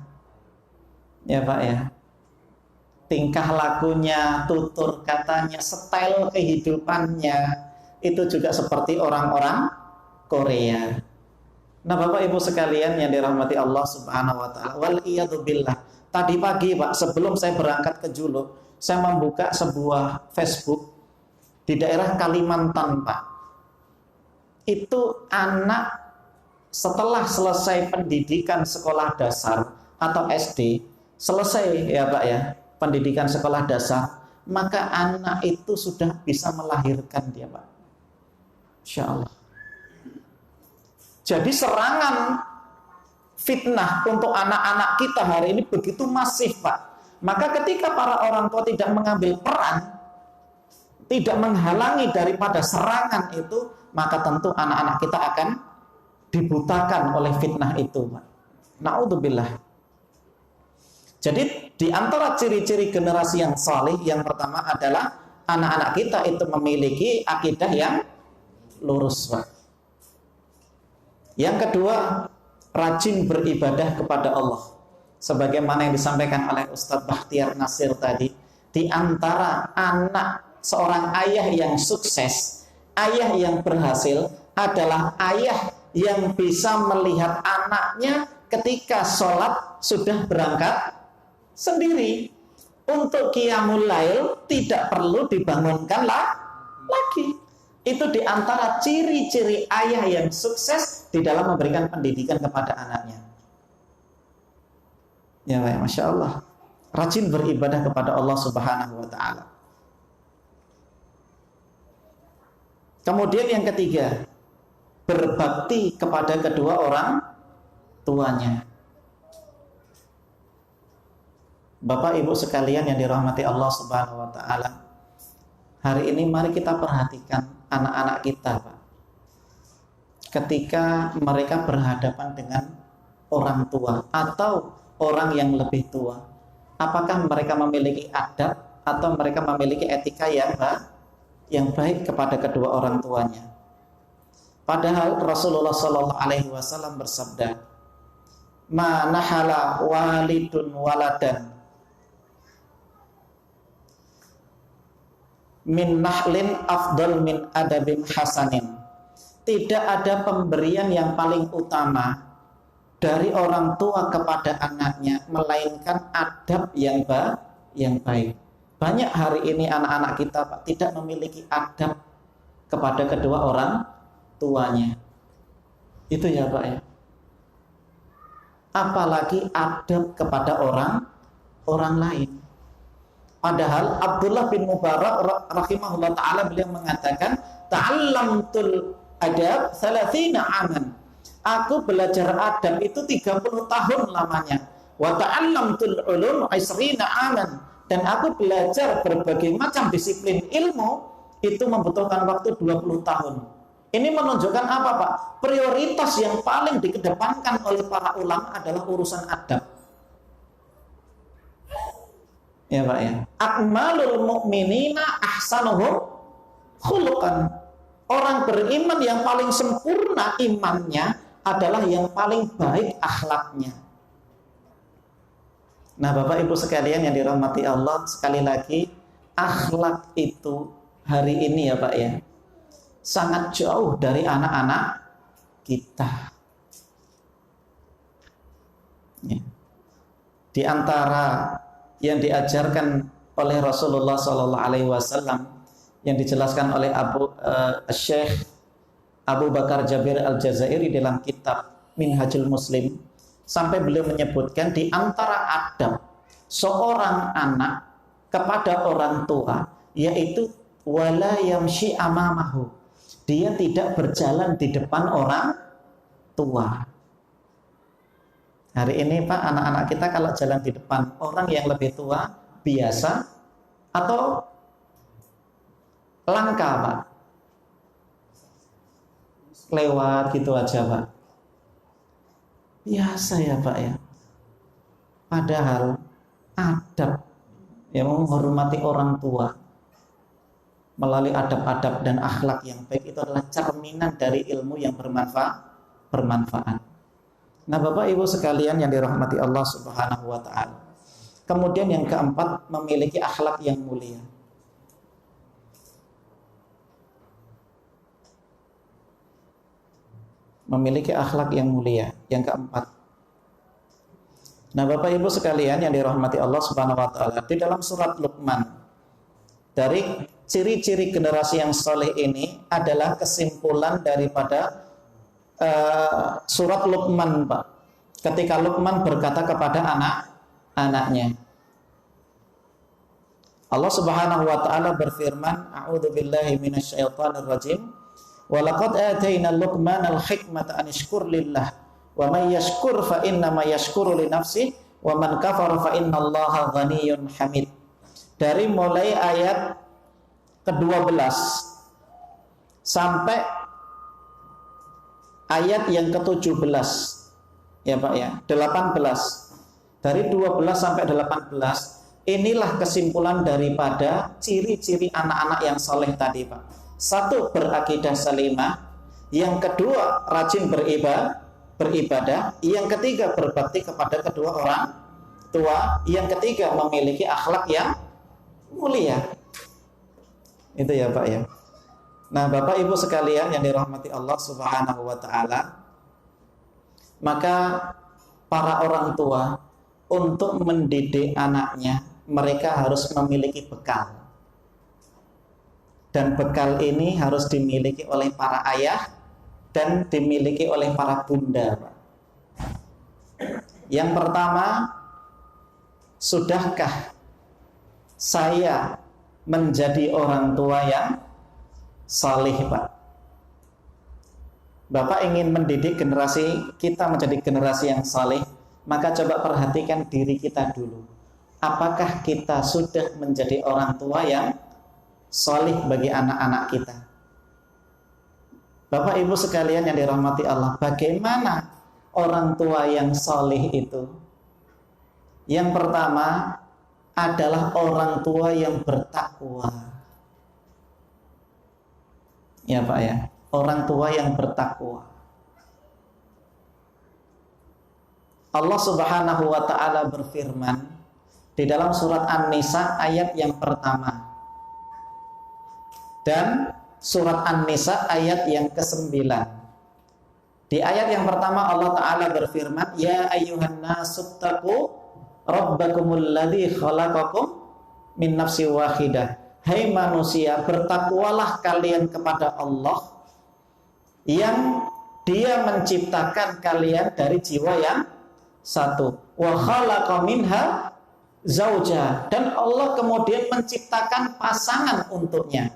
Ya Pak ya. Tingkah lakunya, tutur katanya, style kehidupannya itu juga seperti orang-orang Korea. Nah Bapak Ibu sekalian yang dirahmati Allah Subhanahu wa taala, wal iyadu billah. Tadi pagi Pak, sebelum saya berangkat ke Julu, saya membuka sebuah Facebook di daerah Kalimantan Pak. Itu anak setelah selesai pendidikan sekolah dasar atau SD, selesai ya Pak ya, pendidikan sekolah dasar, maka anak itu sudah bisa melahirkan dia Pak. Insya Allah. Jadi serangan fitnah untuk anak-anak kita hari ini begitu masif Pak. Maka ketika para orang tua tidak mengambil peran, tidak menghalangi daripada serangan itu, maka tentu anak-anak kita akan dibutakan oleh fitnah itu Pak. Na'udzubillah. Jadi di antara ciri-ciri generasi yang saleh yang pertama adalah anak-anak kita itu memiliki akidah yang lurus Pak. Yang kedua, rajin beribadah kepada Allah. Sebagaimana yang disampaikan oleh Ustadz Bakhtiar Nasir tadi, di antara anak seorang ayah yang sukses, ayah yang berhasil adalah ayah yang bisa melihat anaknya ketika sholat sudah berangkat sendiri. Untuk qiyamul lail tidak perlu dibangunkan lagi. Itu di antara ciri-ciri ayah yang sukses di dalam memberikan pendidikan kepada anaknya. Ya baik, Masya Allah. Rajin beribadah kepada Allah Subhanahu wa ta'ala. Kemudian yang ketiga, berbakti kepada kedua orang tuanya. Bapak Ibu sekalian yang dirahmati Allah Subhanahu wa ta'ala, hari ini mari kita perhatikan anak-anak kita Pak. Ketika mereka berhadapan dengan orang tua atau orang yang lebih tua, apakah mereka memiliki adab atau mereka memiliki etika yang baik kepada kedua orang tuanya? Padahal Rasulullah Shallallahu Alaihi Wasallam bersabda, "Ma nahala walidun waladan min nahlin afdal min adabin hasanin." Tidak ada pemberian yang paling utama dari orang tua kepada anaknya melainkan adab yang baik. Banyak hari ini anak-anak kita Pak tidak memiliki adab kepada kedua orang tuanya. Itu ya Pak ya. Apalagi adab kepada orang lain. Padahal Abdullah bin Mubarak rahimahullah ta'ala beliau mengatakan, ta'allamtul adab 30 aman. Aku belajar adab itu 30 tahun lamanya. Wa ta'allamtul ulum 20 aman. Dan aku belajar berbagai macam disiplin ilmu itu membutuhkan waktu 20 tahun. Ini menunjukkan apa Pak? Prioritas yang paling dikedepankan oleh para ulama adalah urusan adab. Ya Pak ya. Akmalul mu'minina ahsanuhum khuluqan. Orang beriman yang paling sempurna imannya adalah yang paling baik akhlaknya. Nah Bapak Ibu sekalian yang dirahmati Allah, sekali lagi akhlak itu hari ini ya Pak ya, sangat jauh dari anak-anak kita. Ya. Di antara yang diajarkan oleh Rasulullah SAW yang dijelaskan oleh Syekh Abu Bakar Jabir Al-Jazairi dalam kitab Minhajul Muslim, sampai beliau menyebutkan di antara adab seorang anak kepada orang tua yaitu wala yamshi amamahu, dia tidak berjalan di depan orang tua. Hari ini Pak, anak-anak kita kalau jalan di depan orang yang lebih tua biasa atau Langka, Pak. Lewat gitu aja, Pak. Biasa ya, Pak ya. Padahal adab yang menghormati orang tua melalui adab-adab dan akhlak yang baik itu adalah cerminan dari ilmu yang bermanfaat. Nah, Bapak Ibu sekalian yang dirahmati Allah Subhanahu wa taala. Kemudian yang keempat, memiliki akhlak yang mulia. Memiliki akhlak yang mulia. Yang keempat. Nah, Bapak Ibu sekalian yang dirahmati Allah Subhanahu wa taala, di dalam surat Luqman, dari ciri-ciri generasi yang soleh ini adalah kesimpulan daripada surat Luqman, Pak. Ketika Luqman berkata kepada anak-anaknya, Allah Subhanahu wa taala berfirman, A'udzu billahi minasyaitonir rajim. Wa laqad ataina Luqmanal hikmata an yashkur lillah wa may yashkur fa inna ma yashkuru li nafsihi wa man kafara fa innallaha ghaniyyun hamid. Dari mulai ayat ke-12 sampai ayat yang ke-17 ya Pak ya, 18. Dari 12 sampai 18 inilah kesimpulan daripada ciri-ciri anak-anak yang soleh tadi, Pak. Satu, berakidah salimah. Yang kedua, rajin beribadah. Yang ketiga, berbakti kepada kedua orang tua. Yang ketiga, memiliki akhlak yang mulia. Itu ya Pak ya. Nah, Bapak Ibu sekalian yang dirahmati Allah Subhanahu wa taala, maka para orang tua untuk mendidik anaknya, mereka harus memiliki bekal. Dan bekal ini harus dimiliki oleh para ayah dan dimiliki oleh para bunda, Pak. Yang pertama, sudahkah saya menjadi orang tua yang salih, Pak? Bapak ingin mendidik generasi kita menjadi generasi yang salih, maka coba perhatikan diri kita dulu. Apakah kita sudah menjadi orang tua yang salih bagi anak-anak kita? Bapak Ibu sekalian yang dirahmati Allah, bagaimana orang tua yang salih itu? Yang pertama adalah orang tua yang bertakwa. Ya Pak ya, orang tua yang bertakwa. Allah Subhanahu wa taala berfirman di dalam surat An-Nisa ayat yang pertama dan surat An-Nisa ayat yang ke-9. Di ayat yang pertama Allah taala berfirman, ya ayyuhan nasuttaqu rabbakumul ladzi khalaqakum min nafsin wahidah. Hai manusia, bertakwalah kalian kepada Allah yang Dia menciptakan kalian dari jiwa yang satu. Wa khalaqa minha zauja, dan Allah kemudian menciptakan pasangan untuknya.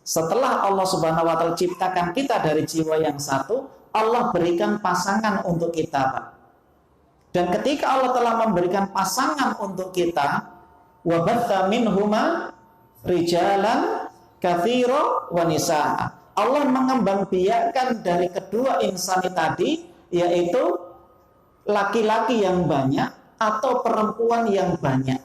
Setelah Allah Subhanahu wa taala ciptakan kita dari jiwa yang satu, Allah berikan pasangan untuk kita, Pak. Dan ketika Allah telah memberikan pasangan untuk kita, wa batha minhuma rijalan katsira wa nisaa. Allah mengembangbiakkan dari kedua insani tadi, yaitu laki-laki yang banyak atau perempuan yang banyak.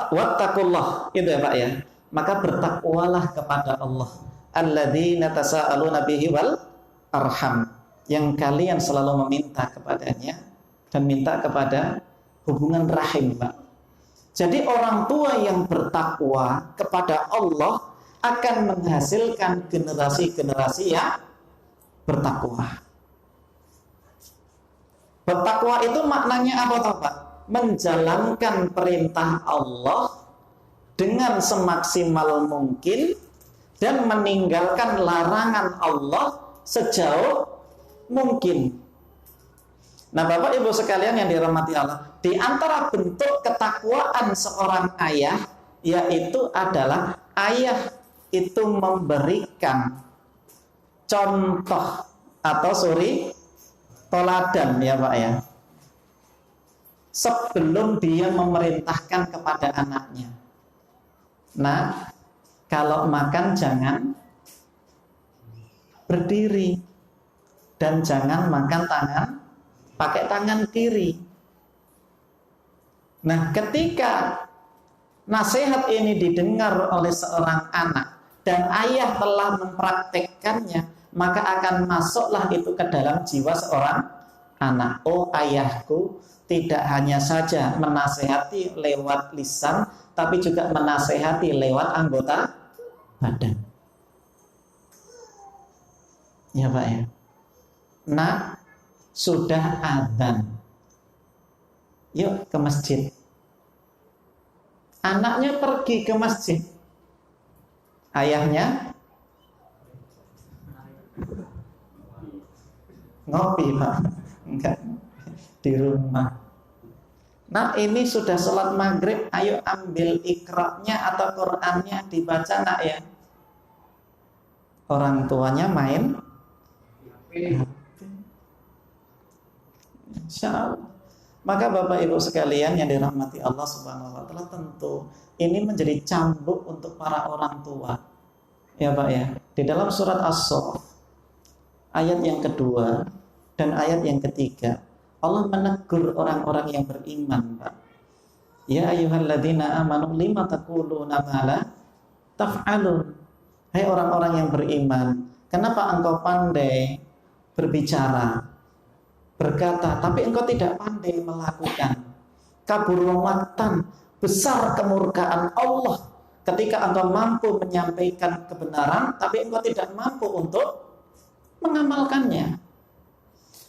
Wattaqullah, itu ya Pak ya. Maka bertakwalah kepada Allah, alladzina tasaaluna bihi wal arham, yang kalian selalu meminta kepadanya dan minta kepada hubungan rahim, Pak. Jadi orang tua yang bertakwa kepada Allah akan menghasilkan generasi-generasi yang bertakwa. Bertakwa itu maknanya apa toh, Pak? Menjalankan perintah Allah dengan semaksimal mungkin dan meninggalkan larangan Allah sejauh mungkin. Nah, Bapak Ibu sekalian yang dirahmati Allah, di antara bentuk ketakwaan seorang ayah yaitu adalah ayah itu memberikan contoh atau toladan ya Pak ya, sebelum dia memerintahkan kepada anaknya. Nah, kalau makan jangan berdiri dan jangan makan pakai tangan kiri. Nah, ketika nasihat ini didengar oleh seorang anak dan ayah telah mempraktekkannya, maka akan masuklah itu ke dalam jiwa seorang anak. Oh, ayahku tidak hanya saja menasehati lewat lisan, tapi juga menasehati lewat anggota badan. Ya Pak ya. Nak, sudah adzan. Yuk ke masjid. Anaknya pergi ke masjid. Ayahnya ngopi Pak. Enggak, di rumah. Nah, ini sudah sholat maghrib, ayo ambil ikra'nya atau Qur'annya dibaca nak ya. Orang tuanya main Insya Allah. Maka Bapak Ibu sekalian yang dirahmati Allah Subhanahu wa Ta'ala, tentu ini menjadi cambuk untuk para orang tua. Ya Pak ya. Di dalam surat As-Saff ayat yang kedua dan ayat yang ketiga, Allah menegur orang-orang yang beriman, Pak. Ya ayyuhalladzina amanu lima taquluna ma la taf'alun. Hai orang-orang yang beriman, kenapa engkau pandai berbicara, berkata, tapi engkau tidak pandai melakukan? Kabur maqtan, besar kemurkaan Allah ketika engkau mampu menyampaikan kebenaran, tapi engkau tidak mampu untuk mengamalkannya.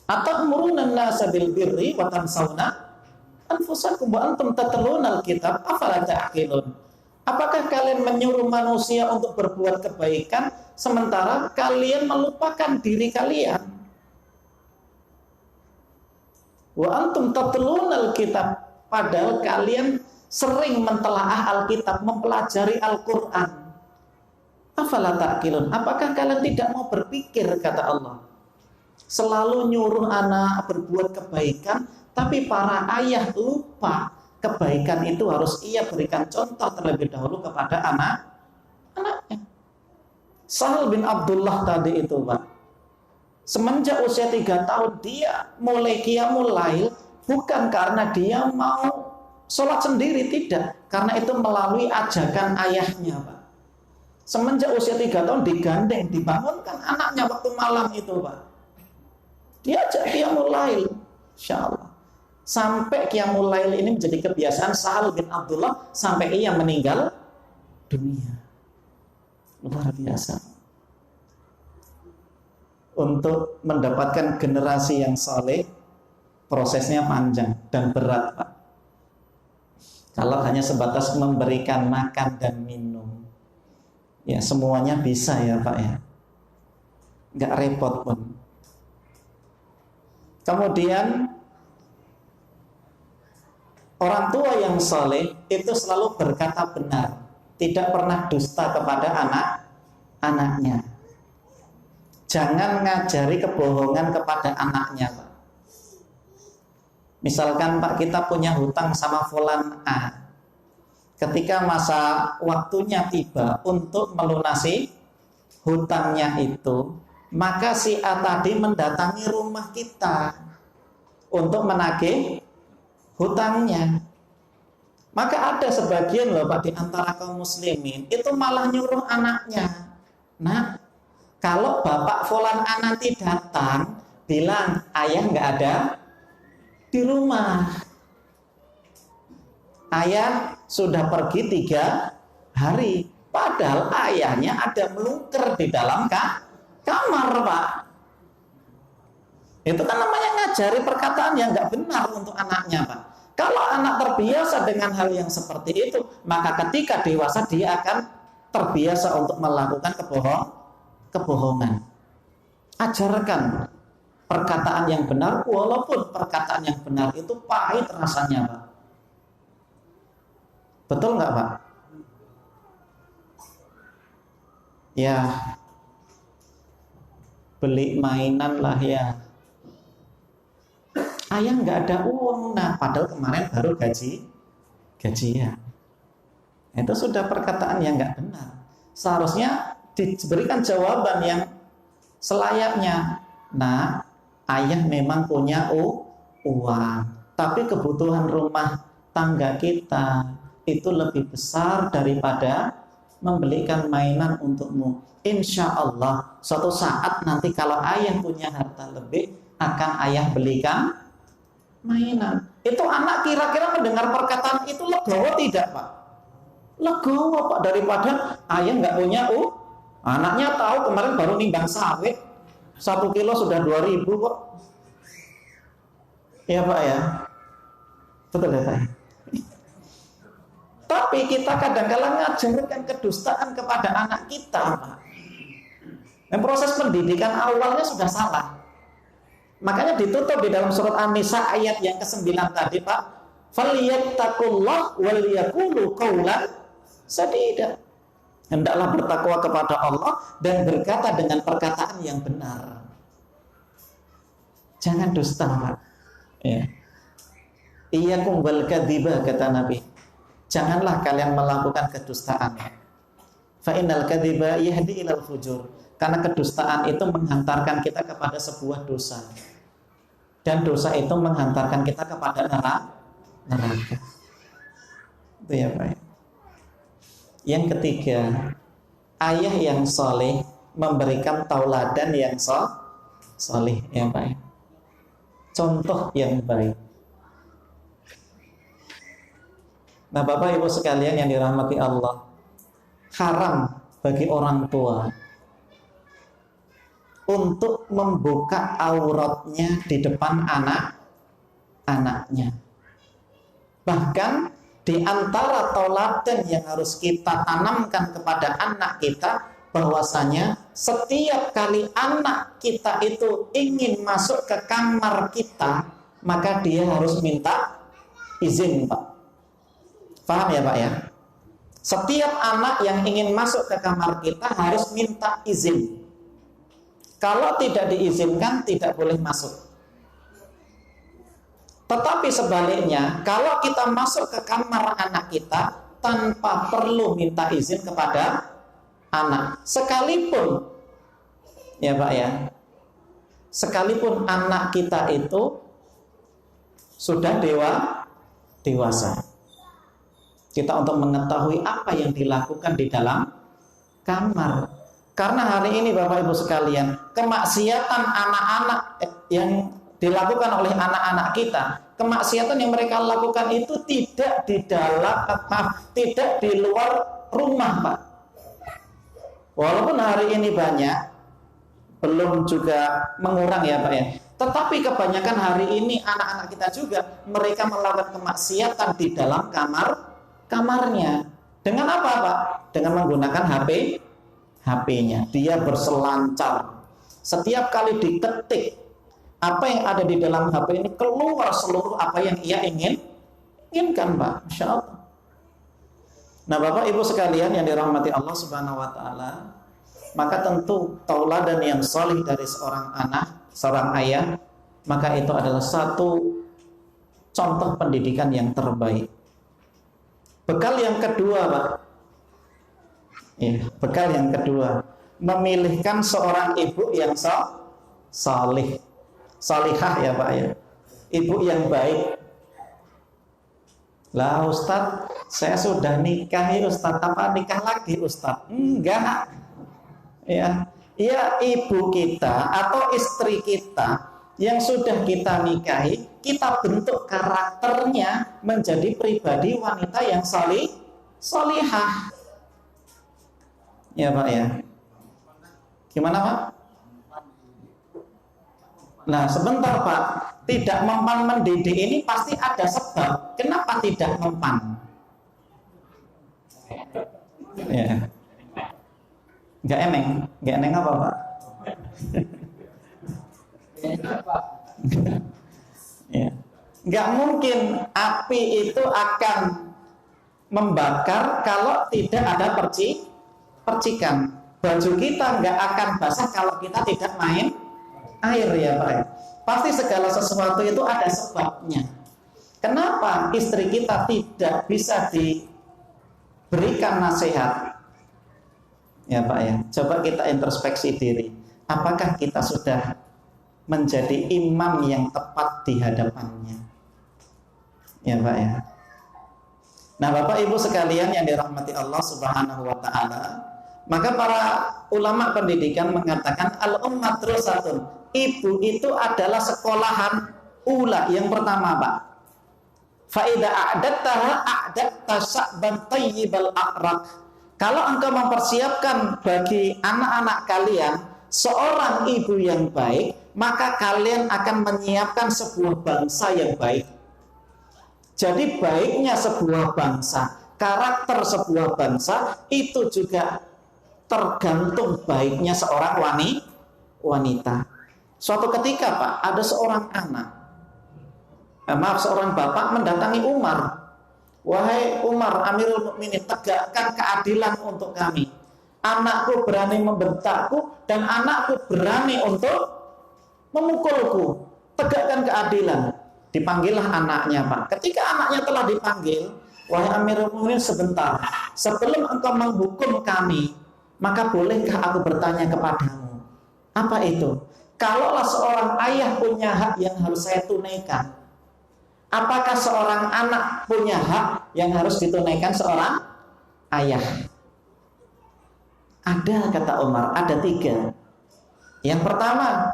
Atau muruna nasa bil birri wa tansawna anfusakum wa antum tatluna alkitab afala ta'qilun. Apakah kalian menyuruh manusia untuk berbuat kebaikan sementara kalian melupakan diri kalian? Wa antum tatluna alkitab, padahal kalian sering mentelaah Alkitab, mempelajari Al-Qur'an. Afala ta'qilun. Apakah kalian tidak mau berpikir, kata Allah? Selalu nyuruh anak berbuat kebaikan, tapi para ayah lupa kebaikan itu harus ia berikan contoh terlebih dahulu kepada anaknya. Sahal bin Abdullah tadi itu Pak, semenjak usia 3 tahun dia mulai qiyamul lail, bukan karena dia mau sholat sendiri, tidak, karena itu melalui ajakan ayahnya Pak. Semenjak usia 3 tahun digandeng, dibangunkan anaknya waktu malam itu Pak. Diajak qiyamul lail, insyaallah. Sampai qiyamul lail ini menjadi kebiasaan Sahal bin Abdullah sampai ia meninggal dunia. Luar biasa. Untuk mendapatkan generasi yang saleh, prosesnya panjang dan berat Pak. Kalau hanya sebatas memberikan makan dan minum, ya semuanya bisa ya Pak ya, nggak repot pun. Kemudian orang tua yang saleh itu selalu berkata benar, tidak pernah dusta kepada anak-anaknya. Jangan ngajari kebohongan kepada anaknya Pak. Misalkan Pak, kita punya hutang sama fulan A. Ketika masa waktunya tiba untuk melunasi hutangnya itu, maka si A tadi mendatangi rumah kita untuk menagih hutangnya. Maka ada sebagian loh Pak di antara kaum muslimin itu malah nyuruh anaknya, nah kalau bapak fulan A nanti datang, bilang ayah nggak ada di rumah, ayah sudah pergi 3 hari, padahal ayahnya ada melungker di dalam kamar Pak. Itu kan namanya ngajari perkataan yang nggak benar untuk anaknya Pak. Kalau anak terbiasa dengan hal yang seperti itu, maka ketika dewasa dia akan terbiasa untuk melakukan kebohongan. Ajarkan perkataan yang benar, walaupun perkataan yang benar itu pahit rasanya Pak. Betul nggak Pak? Ya, beli mainan lah ya, ayah nggak ada uang, nah padahal kemarin baru gajian. Itu sudah perkataan yang nggak benar. Seharusnya diberikan jawaban yang selayaknya. Nah, ayah memang punya uang, tapi kebutuhan rumah tangga kita itu lebih besar daripada membelikan mainan untukmu. Insya Allah suatu saat nanti kalau ayah punya harta lebih, akan ayah belikan mainan. Itu anak kira-kira mendengar perkataan itu legowo tidak, Pak? Legowo, Pak, daripada ayah nggak punya anaknya tahu kemarin baru nimbang sawit 1 kilo sudah 2.000 kok. Ya Pak ya, betul ya Pak. Tapi kita kadang-kadang ngajarkan kedustaan kepada anak kita, Pak. Dan proses pendidikan awalnya sudah salah. Makanya ditutup di dalam surat An-Nisa ayat yang ke-9 tadi, Pak. Falyattaqullah wal yaqulu qawlan sadida. Hendaklah bertakwa kepada Allah dan berkata dengan perkataan yang benar. Jangan dusta, Pak. Ya. Iyyakum wal kadziba, kata Nabi. Janganlah kalian melakukan kedustaan. Fa innal kadziba yahdi ilal fujur. Karena kedustaan itu menghantarkan kita kepada sebuah dosa. Dan dosa itu menghantarkan kita kepada neraka. Itu ya, Pak. Yang ketiga, ayah yang soleh memberikan tauladan yang soleh, ya Pak. Contoh yang baik. Nah, Bapak Ibu sekalian yang dirahmati Allah, haram bagi orang tua untuk membuka auratnya di depan anak-anaknya. Bahkan di antara tauladan yang harus kita tanamkan kepada anak kita, bahwasanya setiap kali anak kita itu ingin masuk ke kamar kita, maka dia harus minta izin, Pak. Paham ya, Pak ya? Setiap anak yang ingin masuk ke kamar kita harus minta izin. Kalau tidak diizinkan, tidak boleh masuk. Tetapi sebaliknya, kalau kita masuk ke kamar anak kita tanpa perlu minta izin kepada anak, sekalipun, ya Pak ya, sekalipun anak kita itu sudah dewasa, kita untuk mengetahui apa yang dilakukan di dalam kamar. Karena hari ini Bapak Ibu sekalian, kemaksiatan anak-anak yang dilakukan oleh anak-anak kita, kemaksiatan yang mereka lakukan itu tidak di dalam, tidak di luar rumah, Pak. Walaupun hari ini banyak, belum juga mengurang ya Pak ya. Tetapi kebanyakan hari ini anak-anak kita juga mereka melakukan kemaksiatan di dalam kamarnya. Dengan apa, Pak? Dengan menggunakan HP-nya. Dia berselancar. Setiap kali diketik apa yang ada di dalam HP ini, keluar seluruh apa yang ia inginkan, Pak. Masya Allah. Nah, Bapak Ibu sekalian yang dirahmati Allah Subhanahu wa taala, maka tentu tauladan yang salih dari seorang anak, seorang ayah, maka itu adalah satu contoh pendidikan yang terbaik. Bekal yang kedua, Pak. Ya, bekal yang kedua, memilihkan seorang ibu yang salih. Salihah ya Pak ya. Ibu yang baik. Lah Ustadz, saya sudah nikah ya Ustadz, apa nikah lagi Ustadz? Enggak. Ya, ibu kita atau istri kita yang sudah kita nikahi, kita bentuk karakternya menjadi pribadi wanita yang salihah. Ya Pak ya. Gimana Pak? Nah sebentar Pak, tidak mempan mendidik ini pasti ada sebab. Kenapa tidak mempan? Ya. Gak eneng apa Pak? Ya. Gak mungkin api itu akan membakar kalau tidak ada percikan. Baju kita nggak akan basah kalau kita tidak main air ya Pak. Pasti segala sesuatu itu ada sebabnya. Kenapa istri kita tidak bisa berikan nasihat. Ya Pak ya, coba kita introspeksi diri. Apakah kita sudah menjadi imam yang tepat di hadapannya? Ya Pak ya. Nah Bapak Ibu sekalian yang dirahmati Allah Subhanahu wa ta'ala, maka para ulama pendidikan mengatakan al-ummat terusatun. Ibu itu adalah sekolahan ula yang pertama Pak. Fa'idha a'dattaha a'datta sya'ban tayyibal aqraq. Kalau engkau mempersiapkan bagi anak-anak kalian seorang ibu yang baik, maka kalian akan menyiapkan sebuah bangsa yang baik. Jadi baiknya sebuah bangsa, karakter sebuah bangsa itu juga tergantung baiknya seorang wanita. Suatu ketika Pak, ada seorang anak, seorang bapak mendatangi Umar. Wahai Umar, Amirul Mukminin, tegakkan keadilan untuk kami. Anakku berani membentakku dan anakku berani untuk memukulku. Tegakkan keadilan. Dipanggillah anaknya Pak. Ketika anaknya telah dipanggil, wahai Amirul Mukminin, sebentar. Sebelum engkau menghukum kami, maka bolehkah aku bertanya kepadamu? Apa itu? Kalaulah seorang ayah punya hak yang harus saya tunaikan, apakah seorang anak punya hak yang harus ditunaikan seorang ayah? Ada, kata Umar, ada 3. Yang pertama,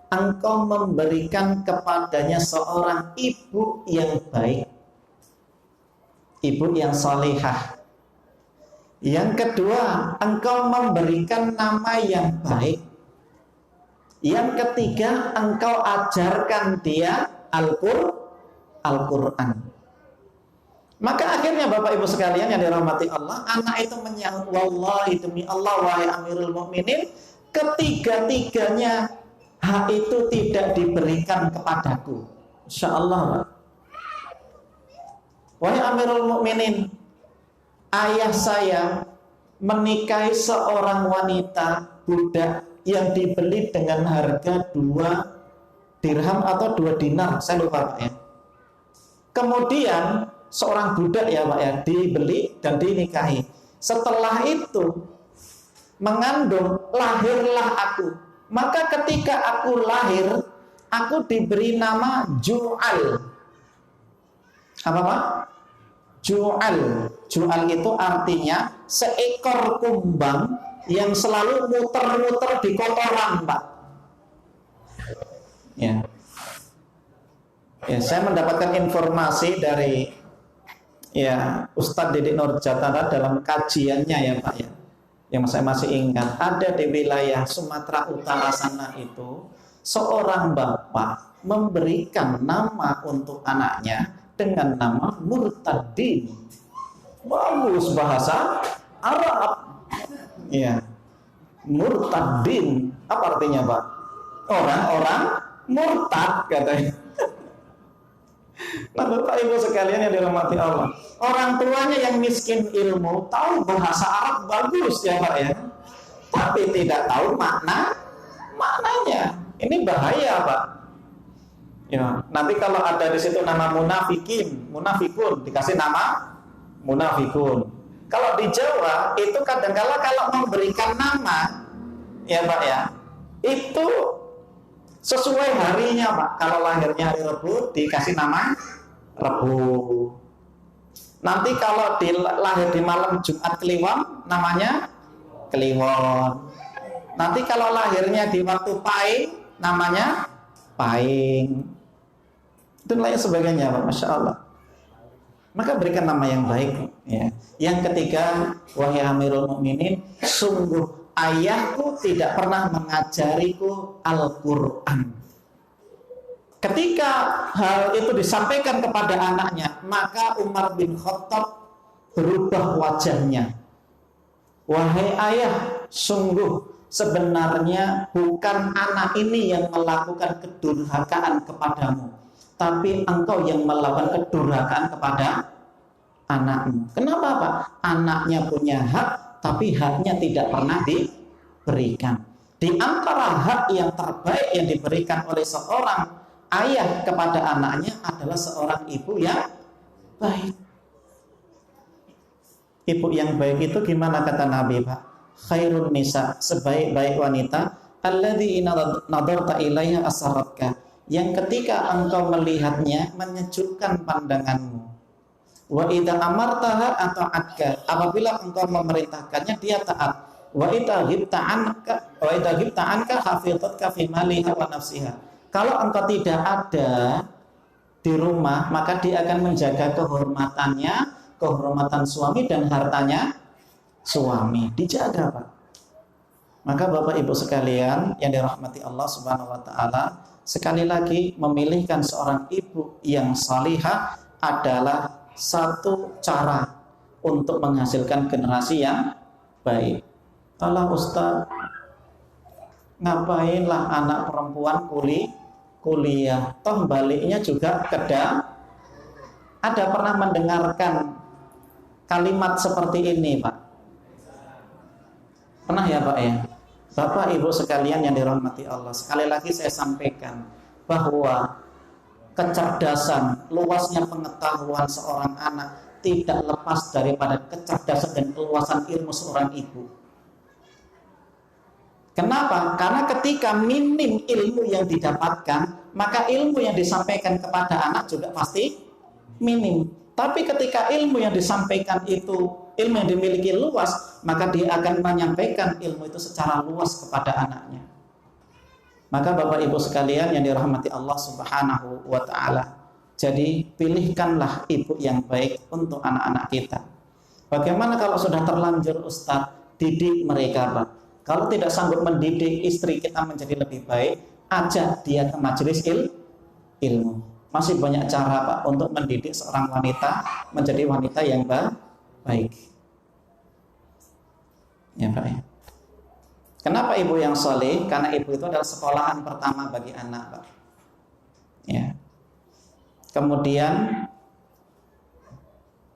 engkau memberikan kepadanya seorang ibu yang baik, ibu yang salihah. Yang kedua, engkau memberikan nama yang baik. Yang ketiga, engkau ajarkan dia Al-Quran. Maka akhirnya Bapak Ibu sekalian yang dirahmati Allah, anak itu menyahut, wallahi demi Allah wahai Amirul Mukminin, ketiga-tiganya hak itu tidak diberikan kepadaku. Insya Allah Pak. Wahai Amirul Mukminin, ayah saya menikahi seorang wanita budak yang dibeli dengan harga 2 dirham atau 2 dinar, saya lupa Pak ya. Kemudian seorang budak ya Pak ya, dibeli dan dinikahi. Setelah itu mengandung, lahirlah aku. Maka ketika aku lahir, aku diberi nama Ju'al. Apa Pak? Ju'al. Ju'al itu artinya seekor kumbang yang selalu muter-muter di kotoran Pak. Ya. Ya, saya mendapatkan informasi dari Ustadz Didik Nurjatara dalam kajiannya ya Pak ya. Yang saya masih ingat, ada di wilayah Sumatera Utara sana itu seorang bapak memberikan nama untuk anaknya dengan nama Murtadin. Bagus bahasa Arab. Ya, Murtadin. Apa artinya Pak? Orang-orang murtad katanya. Nah Bapak Ibu sekalian yang dirahmati Allah, orang tuanya yang miskin ilmu, tahu bahasa Arab bagus ya Pak ya, tapi tidak tahu maknanya. Ini bahaya Pak. Ya, nanti kalau ada di situ nama munafikun, dikasih nama munafikun. Kalau di Jawa itu kadang-kala kalau memberikan nama ya Pak ya, itu sesuai harinya Pak. Kalau lahirnya hari Rebu dikasih nama Rebu. Nanti kalau lahir di malam Jumat Kliwon namanya Kliwon. Nanti kalau lahirnya di waktu Pahing namanya Pahing. Dan lain sebagainya Pak. Masya Allah. Maka berikan nama yang baik ya. Yang ketiga, wahai Amirul Mukminin, sungguh ayahku tidak pernah mengajariku Al-Quran. Ketika hal itu disampaikan kepada anaknya, maka Umar bin Khattab berubah wajahnya. Wahai ayah, sungguh sebenarnya bukan anak ini yang melakukan kedurhakaan kepadamu, tapi engkau yang melakukan kedurhakaan kepada anakmu. Kenapa Pak? Anaknya punya hak, tapi haknya tidak pernah diberikan. Di antara hak yang terbaik yang diberikan oleh seorang ayah kepada anaknya adalah seorang ibu yang baik. Ibu yang baik itu gimana kata Nabi, Pak? Khairun nisa, sebaik-baik wanita, alladzi nadarta ilaiha asaratka, yang ketika engkau melihatnya menyejukkan pandanganmu. Wa idza amartaha ata'atka, apabila engkau memerintahkannya dia taat. Wa idza ghibta anka hafizatka fi maliha wa nafsiha. Kalau engkau tidak ada di rumah, maka dia akan menjaga kehormatannya, kehormatan suami dan hartanya suami. Dijaga, Pak. Maka Bapak Ibu sekalian yang dirahmati Allah Subhanahu wa taala, sekali lagi memilihkan seorang ibu yang salihah adalah satu cara untuk menghasilkan generasi yang baik. Alah Ustaz, ngapainlah anak perempuan kuliah, toh baliknya juga kedap. Ada pernah mendengarkan kalimat seperti ini, Pak? Pernah ya, Pak ya? Bapak Ibu sekalian yang dirahmati Allah, sekali lagi saya sampaikan bahwa kecerdasan, luasnya pengetahuan seorang anak tidak lepas daripada kecerdasan dan keluasan ilmu seorang ibu. Kenapa? Karena ketika minim ilmu yang didapatkan, maka ilmu yang disampaikan kepada anak juga pasti minim. Tapi ketika ilmu yang disampaikan itu ilmu yang dimiliki luas, maka dia akan menyampaikan ilmu itu secara luas kepada anaknya. Maka Bapak Ibu sekalian yang dirahmati Allah Subhanahu wa taala, jadi pilihkanlah ibu yang baik untuk anak-anak kita. Bagaimana kalau sudah terlanjur Ustadz, didik mereka, Pak. Kalau tidak sanggup mendidik istri kita menjadi lebih baik, ajak dia ke majelis ilmu. Masih banyak cara, Pak, untuk mendidik seorang wanita menjadi wanita yang baik. Ya, Pak ya. Kenapa ibu yang soleh? Karena ibu itu adalah sekolahan pertama bagi anak, Pak. Ya. Kemudian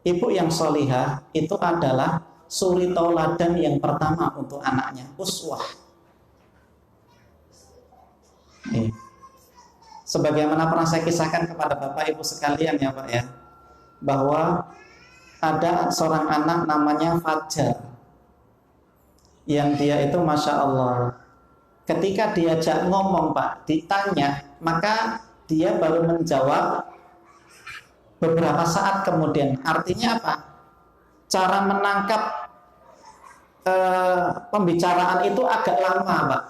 ibu yang solihah itu adalah suri tauladan yang pertama untuk anaknya, uswah. Ya. Sebagaimana pernah saya kisahkan kepada Bapak Ibu sekalian ya, Pak ya, bahwa ada seorang anak namanya Fajar, yang dia itu Masya Allah, ketika diajak ngomong, Pak, ditanya, maka dia baru menjawab beberapa saat kemudian. Artinya apa? Cara menangkap pembicaraan itu agak lama, Pak.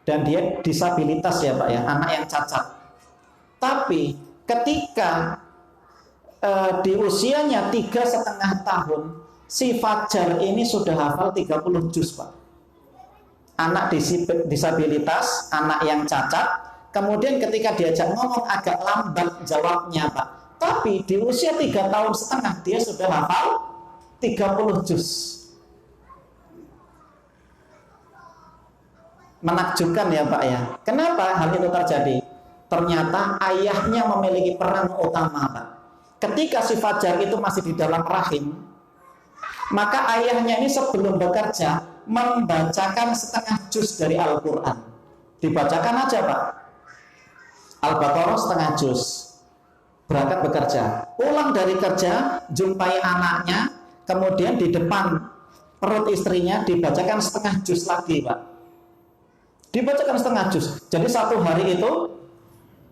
Dan dia disabilitas ya, Pak ya, anak yang cacat. Tapi ketika di usianya 3,5 tahun, si Fajar ini sudah hafal 30 juz, Pak. Anak disabilitas, anak yang cacat. Kemudian ketika diajak ngomong agak lambat jawabnya, Pak. Tapi di usia 3,5 tahun dia sudah hafal 30 juz. Menakjubkan ya, Pak ya. Kenapa hal itu terjadi? Ternyata ayahnya memiliki peran utama, Pak. Ketika si Fajar itu masih di dalam rahim, maka ayahnya ini sebelum bekerja membacakan setengah juz dari Al-Quran. Dibacakan aja, Pak. Al-Baqarah setengah juz. Berangkat bekerja. Pulang dari kerja, jumpai anaknya, kemudian di depan perut istrinya dibacakan setengah juz lagi, Pak. Dibacakan setengah juz. Jadi satu hari itu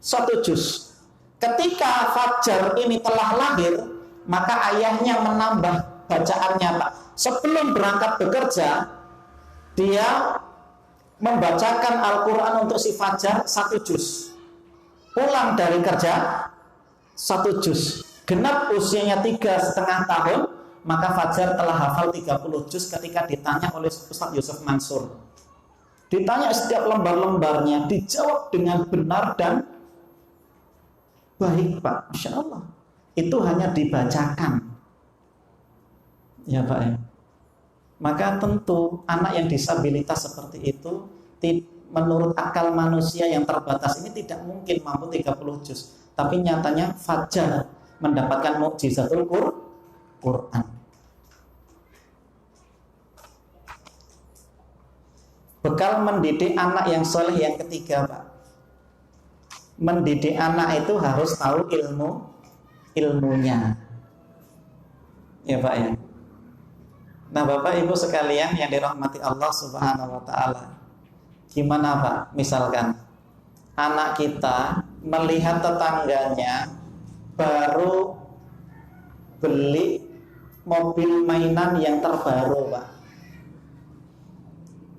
1 juz. Ketika Fajar ini telah lahir, maka ayahnya menambah bacaannya, Pak. Sebelum berangkat bekerja, dia membacakan Al-Quran untuk si Fajar 1 juz. Pulang dari kerja 1 juz. Genap usianya 3,5 tahun, maka Fajar telah hafal 30 juz ketika ditanya oleh Ustadz Yusuf Mansur. Ditanya setiap lembar-lembarnya, dijawab dengan benar dan baik, Pak. Masya Allah. Itu hanya dibacakan. Ya, Pak ya. Maka tentu anak yang disabilitas seperti itu, menurut akal manusia yang terbatas ini tidak mungkin mampu 30 juz. Tapi nyatanya Fajar mendapatkan mukjizatul Quran. Bekal mendidik anak yang soleh yang ketiga, Pak. Mendidik anak itu harus tahu ilmunya. Ya, Pak ya. Nah, Bapak Ibu sekalian yang dirahmati Allah Subhanahu wa taala. Gimana, Pak? Misalkan anak kita melihat tetangganya baru beli mobil mainan yang terbaru, Pak.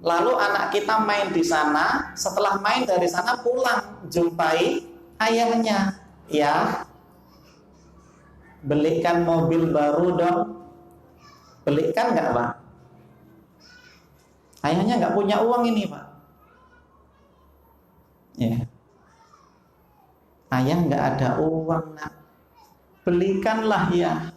Lalu anak kita main di sana, setelah main dari sana pulang, jumpai ayahnya, ya, belikan mobil baru dong. Belikan nggak, Pak? Ayahnya nggak punya uang ini, Pak. Ya. Ayah nggak ada uang, nak. Belikanlah ya.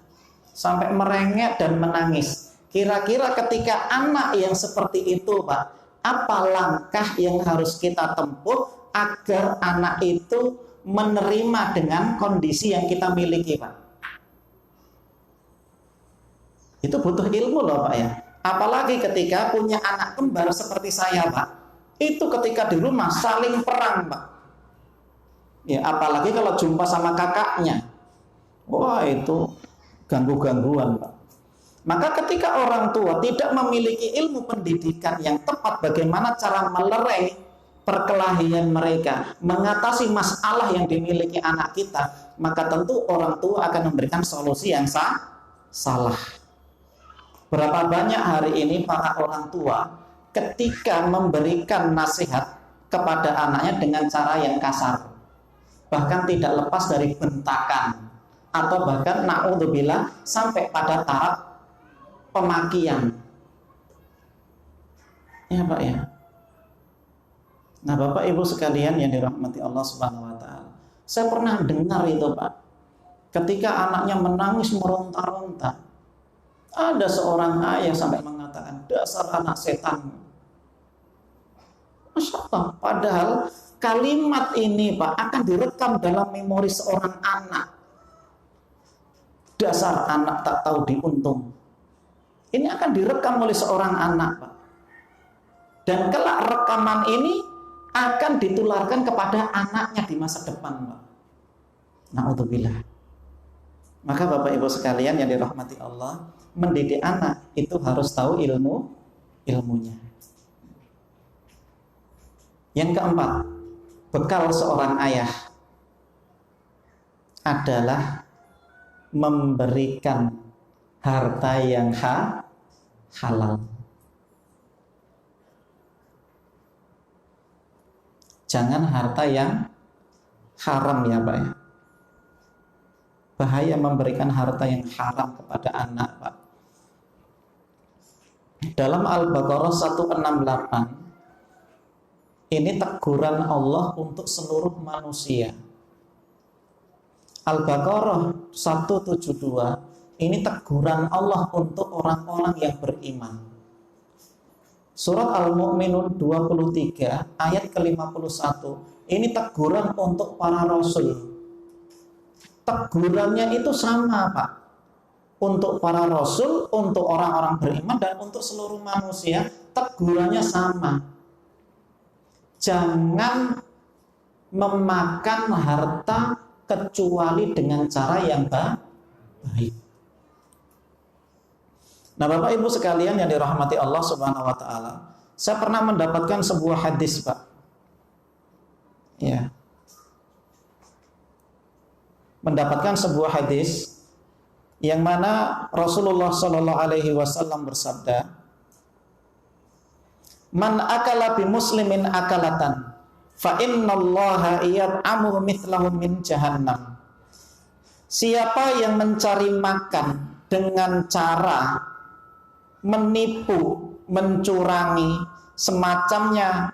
Sampai merengek dan menangis. Kira-kira ketika anak yang seperti itu, Pak, apa langkah yang harus kita tempuh agar anak itu menerima dengan kondisi yang kita miliki, Pak? Itu butuh ilmu loh, Pak, ya. Apalagi ketika punya anak kembar seperti saya, Pak. Itu ketika di rumah saling perang, Pak. Ya, apalagi kalau jumpa sama kakaknya. Wah, itu ganggu-gangguan, Pak. Maka ketika orang tua tidak memiliki ilmu pendidikan yang tepat bagaimana cara melerai perkelahian mereka, mengatasi masalah yang dimiliki anak kita, maka tentu orang tua akan memberikan solusi yang salah. Berapa banyak hari ini para orang tua ketika memberikan nasihat kepada anaknya dengan cara yang kasar, bahkan tidak lepas dari bentakan, atau bahkan na'udzubillah sampai pada tahap pemakian. Ya, Pak, ya. Nah, Bapak Ibu sekalian yang dirahmati Allah Subhanahu wa taala. Saya pernah dengar itu, Pak. Ketika anaknya menangis meronta-ronta, ada seorang ayah sampai mengatakan, "Dasar anak setan." Masya Allah. Padahal kalimat ini, Pak, akan direkam dalam memori seorang anak. Dasar anak tak tahu diuntung. Ini akan direkam oleh seorang anak, Pak. Dan kelak rekaman ini akan ditularkan kepada anaknya di masa depan, Pak. Na'udzubillah. Maka Bapak Ibu sekalian yang dirahmati Allah, mendidik anak itu harus tahu ilmunya. Yang keempat, bekal seorang ayah adalah memberikan harta yang halal. Jangan harta yang haram, ya, Pak, ya. Bahaya memberikan harta yang haram kepada anak, Pak. Dalam Al-Baqarah 168 ini teguran Allah untuk seluruh manusia. Al-Baqarah 172 ini teguran Allah untuk orang-orang yang beriman. Surat Al-Mu'minun 23 ayat ke-51 ini teguran untuk para rasul. Tegurannya itu sama, Pak. Untuk para rasul, untuk orang-orang beriman, dan untuk seluruh manusia tegurannya sama. Jangan memakan harta kecuali dengan cara yang baik. Nah, Bapak Ibu sekalian yang dirahmati Allah Subhanahu wa taala, saya pernah mendapatkan sebuah hadis, Pak. Ya. Mendapatkan sebuah hadis yang mana Rasulullah Shallallahu alaihi wasallam bersabda, "Man akala bi muslimin akalatan, fa innallaha yat'amu mithlahu min jahannam." Siapa yang mencari makan dengan cara menipu, mencurangi, semacamnya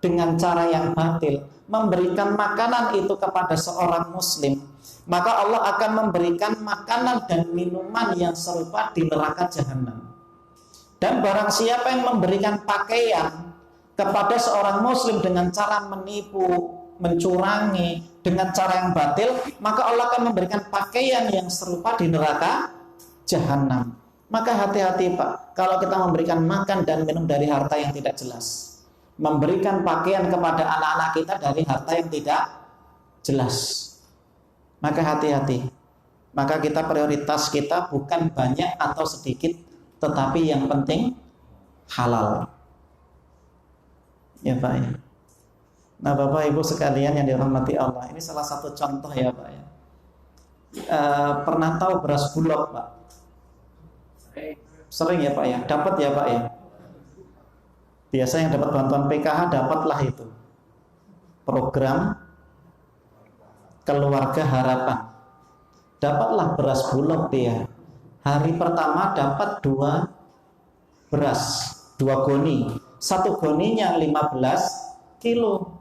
dengan cara yang batil, memberikan makanan itu kepada seorang muslim, maka Allah akan memberikan makanan dan minuman yang serupa di neraka jahanam. Dan barang siapa yang memberikan pakaian kepada seorang muslim dengan cara menipu, mencurangi, dengan cara yang batil, maka Allah akan memberikan pakaian yang serupa di neraka jahanam. Maka hati-hati, Pak, kalau kita memberikan makan dan minum dari harta yang tidak jelas, memberikan pakaian kepada anak-anak kita dari harta yang tidak jelas, maka hati-hati. Maka prioritas kita bukan banyak atau sedikit tetapi yang penting halal. Ya Pak ya. Nah Bapak Ibu sekalian yang dirahmati Allah, ini salah satu contoh ya Pak ya. Pernah tahu beras bulog Pak? Sering ya Pak ya, dapat ya Pak ya. Biasa yang dapat bantuan PKH dapatlah itu program Keluarga Harapan. Dapatlah beras bulog dia. Hari pertama dapat 2 beras, 2 goni. 1 goninya 15 kilo.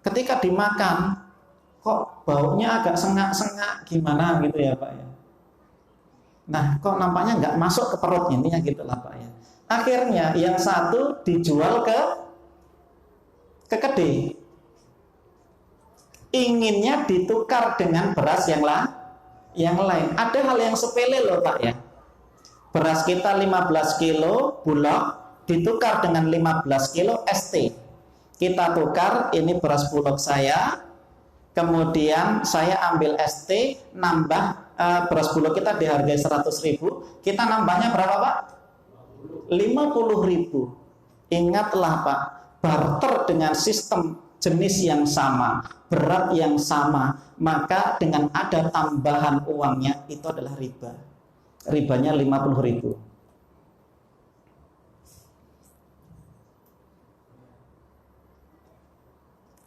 Ketika dimakan, kok baunya agak sengak-sengak gimana gitu ya Pak ya. Nah, kok nampaknya nggak masuk ke perut, intinya gitulah Pak ya. Akhirnya yang satu dijual ke kedai. Inginnya ditukar dengan beras yang lain. Ada hal yang sepele loh Pak ya. Beras kita 15 kilo bulog ditukar dengan 15 kilo ST. Kita tukar, ini beras bulog saya, kemudian saya ambil ST, nambah beras bulog kita dihargai 100.000, kita nambahnya berapa Pak? 50.000. Ingatlah Pak, barter dengan sistem jenis yang sama, berat yang sama, maka dengan ada tambahan uangnya itu adalah riba. Ribanya 50.000.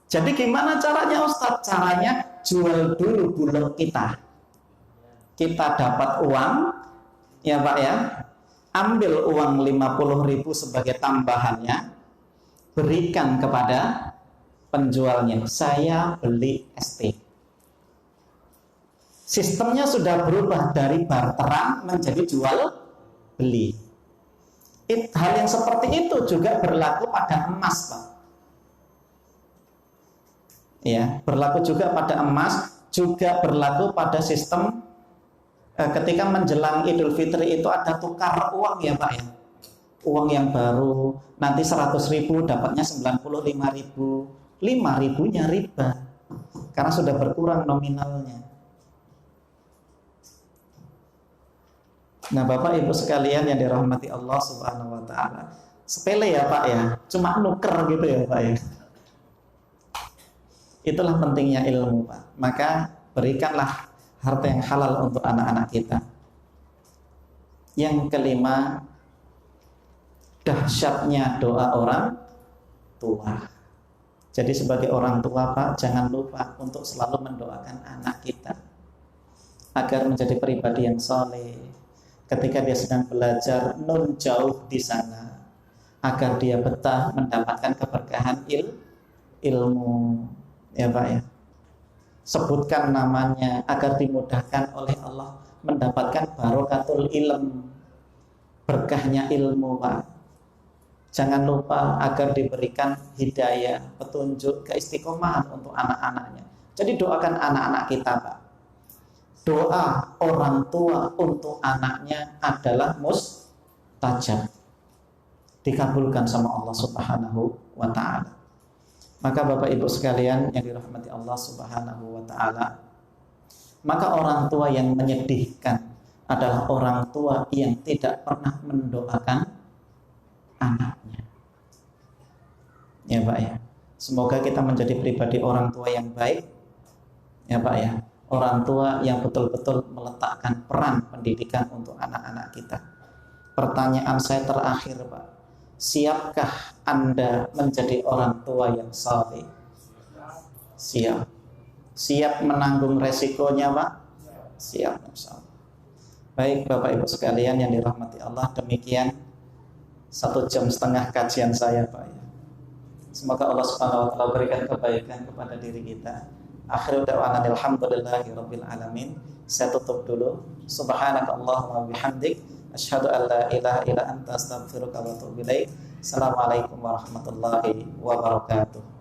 Jadi gimana caranya Ustadz? Caranya jual dulu bulog kita. Kita dapat uang, ya Pak ya. Ambil uang 50.000 sebagai tambahannya, berikan kepada penjualnya. Saya beli ST. Sistemnya sudah berubah dari barteran menjadi jual beli. Hal yang seperti itu juga berlaku pada emas, Pak. Ya, berlaku juga pada emas, juga berlaku pada sistem ketika menjelang Idul Fitri itu ada tukar uang ya Pak ya. Uang yang baru nanti 100.000 dapatnya 95.000, 5.000-nya riba karena sudah berkurang nominalnya. Nah Bapak Ibu sekalian yang dirahmati Allah Subhanahu wa taala, sepele ya Pak ya, cuma nuker gitu ya Pak ya. Itulah pentingnya ilmu Pak. Maka berikanlah harta yang halal untuk anak-anak kita. Yang kelima, dahsyatnya doa orang tua. Jadi sebagai orang tua Pak, jangan lupa untuk selalu mendoakan anak kita agar menjadi pribadi yang soleh. Ketika dia sedang belajar nun jauh di sana, agar dia betah mendapatkan keberkahan ilmu. Ya Pak ya, sebutkan namanya agar dimudahkan oleh Allah mendapatkan barokatul ilm, berkahnya ilmu Pak. Jangan lupa agar diberikan hidayah, petunjuk, keistiqomahan untuk anak-anaknya. Jadi doakan anak-anak kita Pak. Doa orang tua untuk anaknya adalah mustajab, dikabulkan sama Allah Subhanahu wa ta'ala. Maka Bapak Ibu sekalian yang dirahmati Allah Subhanahu wa ta'ala, maka orang tua yang menyedihkan adalah orang tua yang tidak pernah mendoakan anaknya. Ya Pak ya. Semoga kita menjadi pribadi orang tua yang baik. Ya Pak ya. Orang tua yang betul-betul meletakkan peran pendidikan untuk anak-anak kita. Pertanyaan saya terakhir Pak, siapkah Anda menjadi orang tua yang saleh? Siap. Siap menanggung resikonya Pak? Siap insyaallah. Baik Bapak Ibu sekalian yang dirahmati Allah, demikian 1,5 jam kajian saya Pak ya. Semoga Allah Subhanahu wa taala berikan kebaikan kepada diri kita. Akhiru da'wana alhamdulillahirabbil alamin. Saya tutup dulu. Subhanakallahumma bihamdik asyhadu an la ilaha illa anta astaghfiruka wa atubu ilaik. Assalamualaikum warahmatullahi wabarakatuh.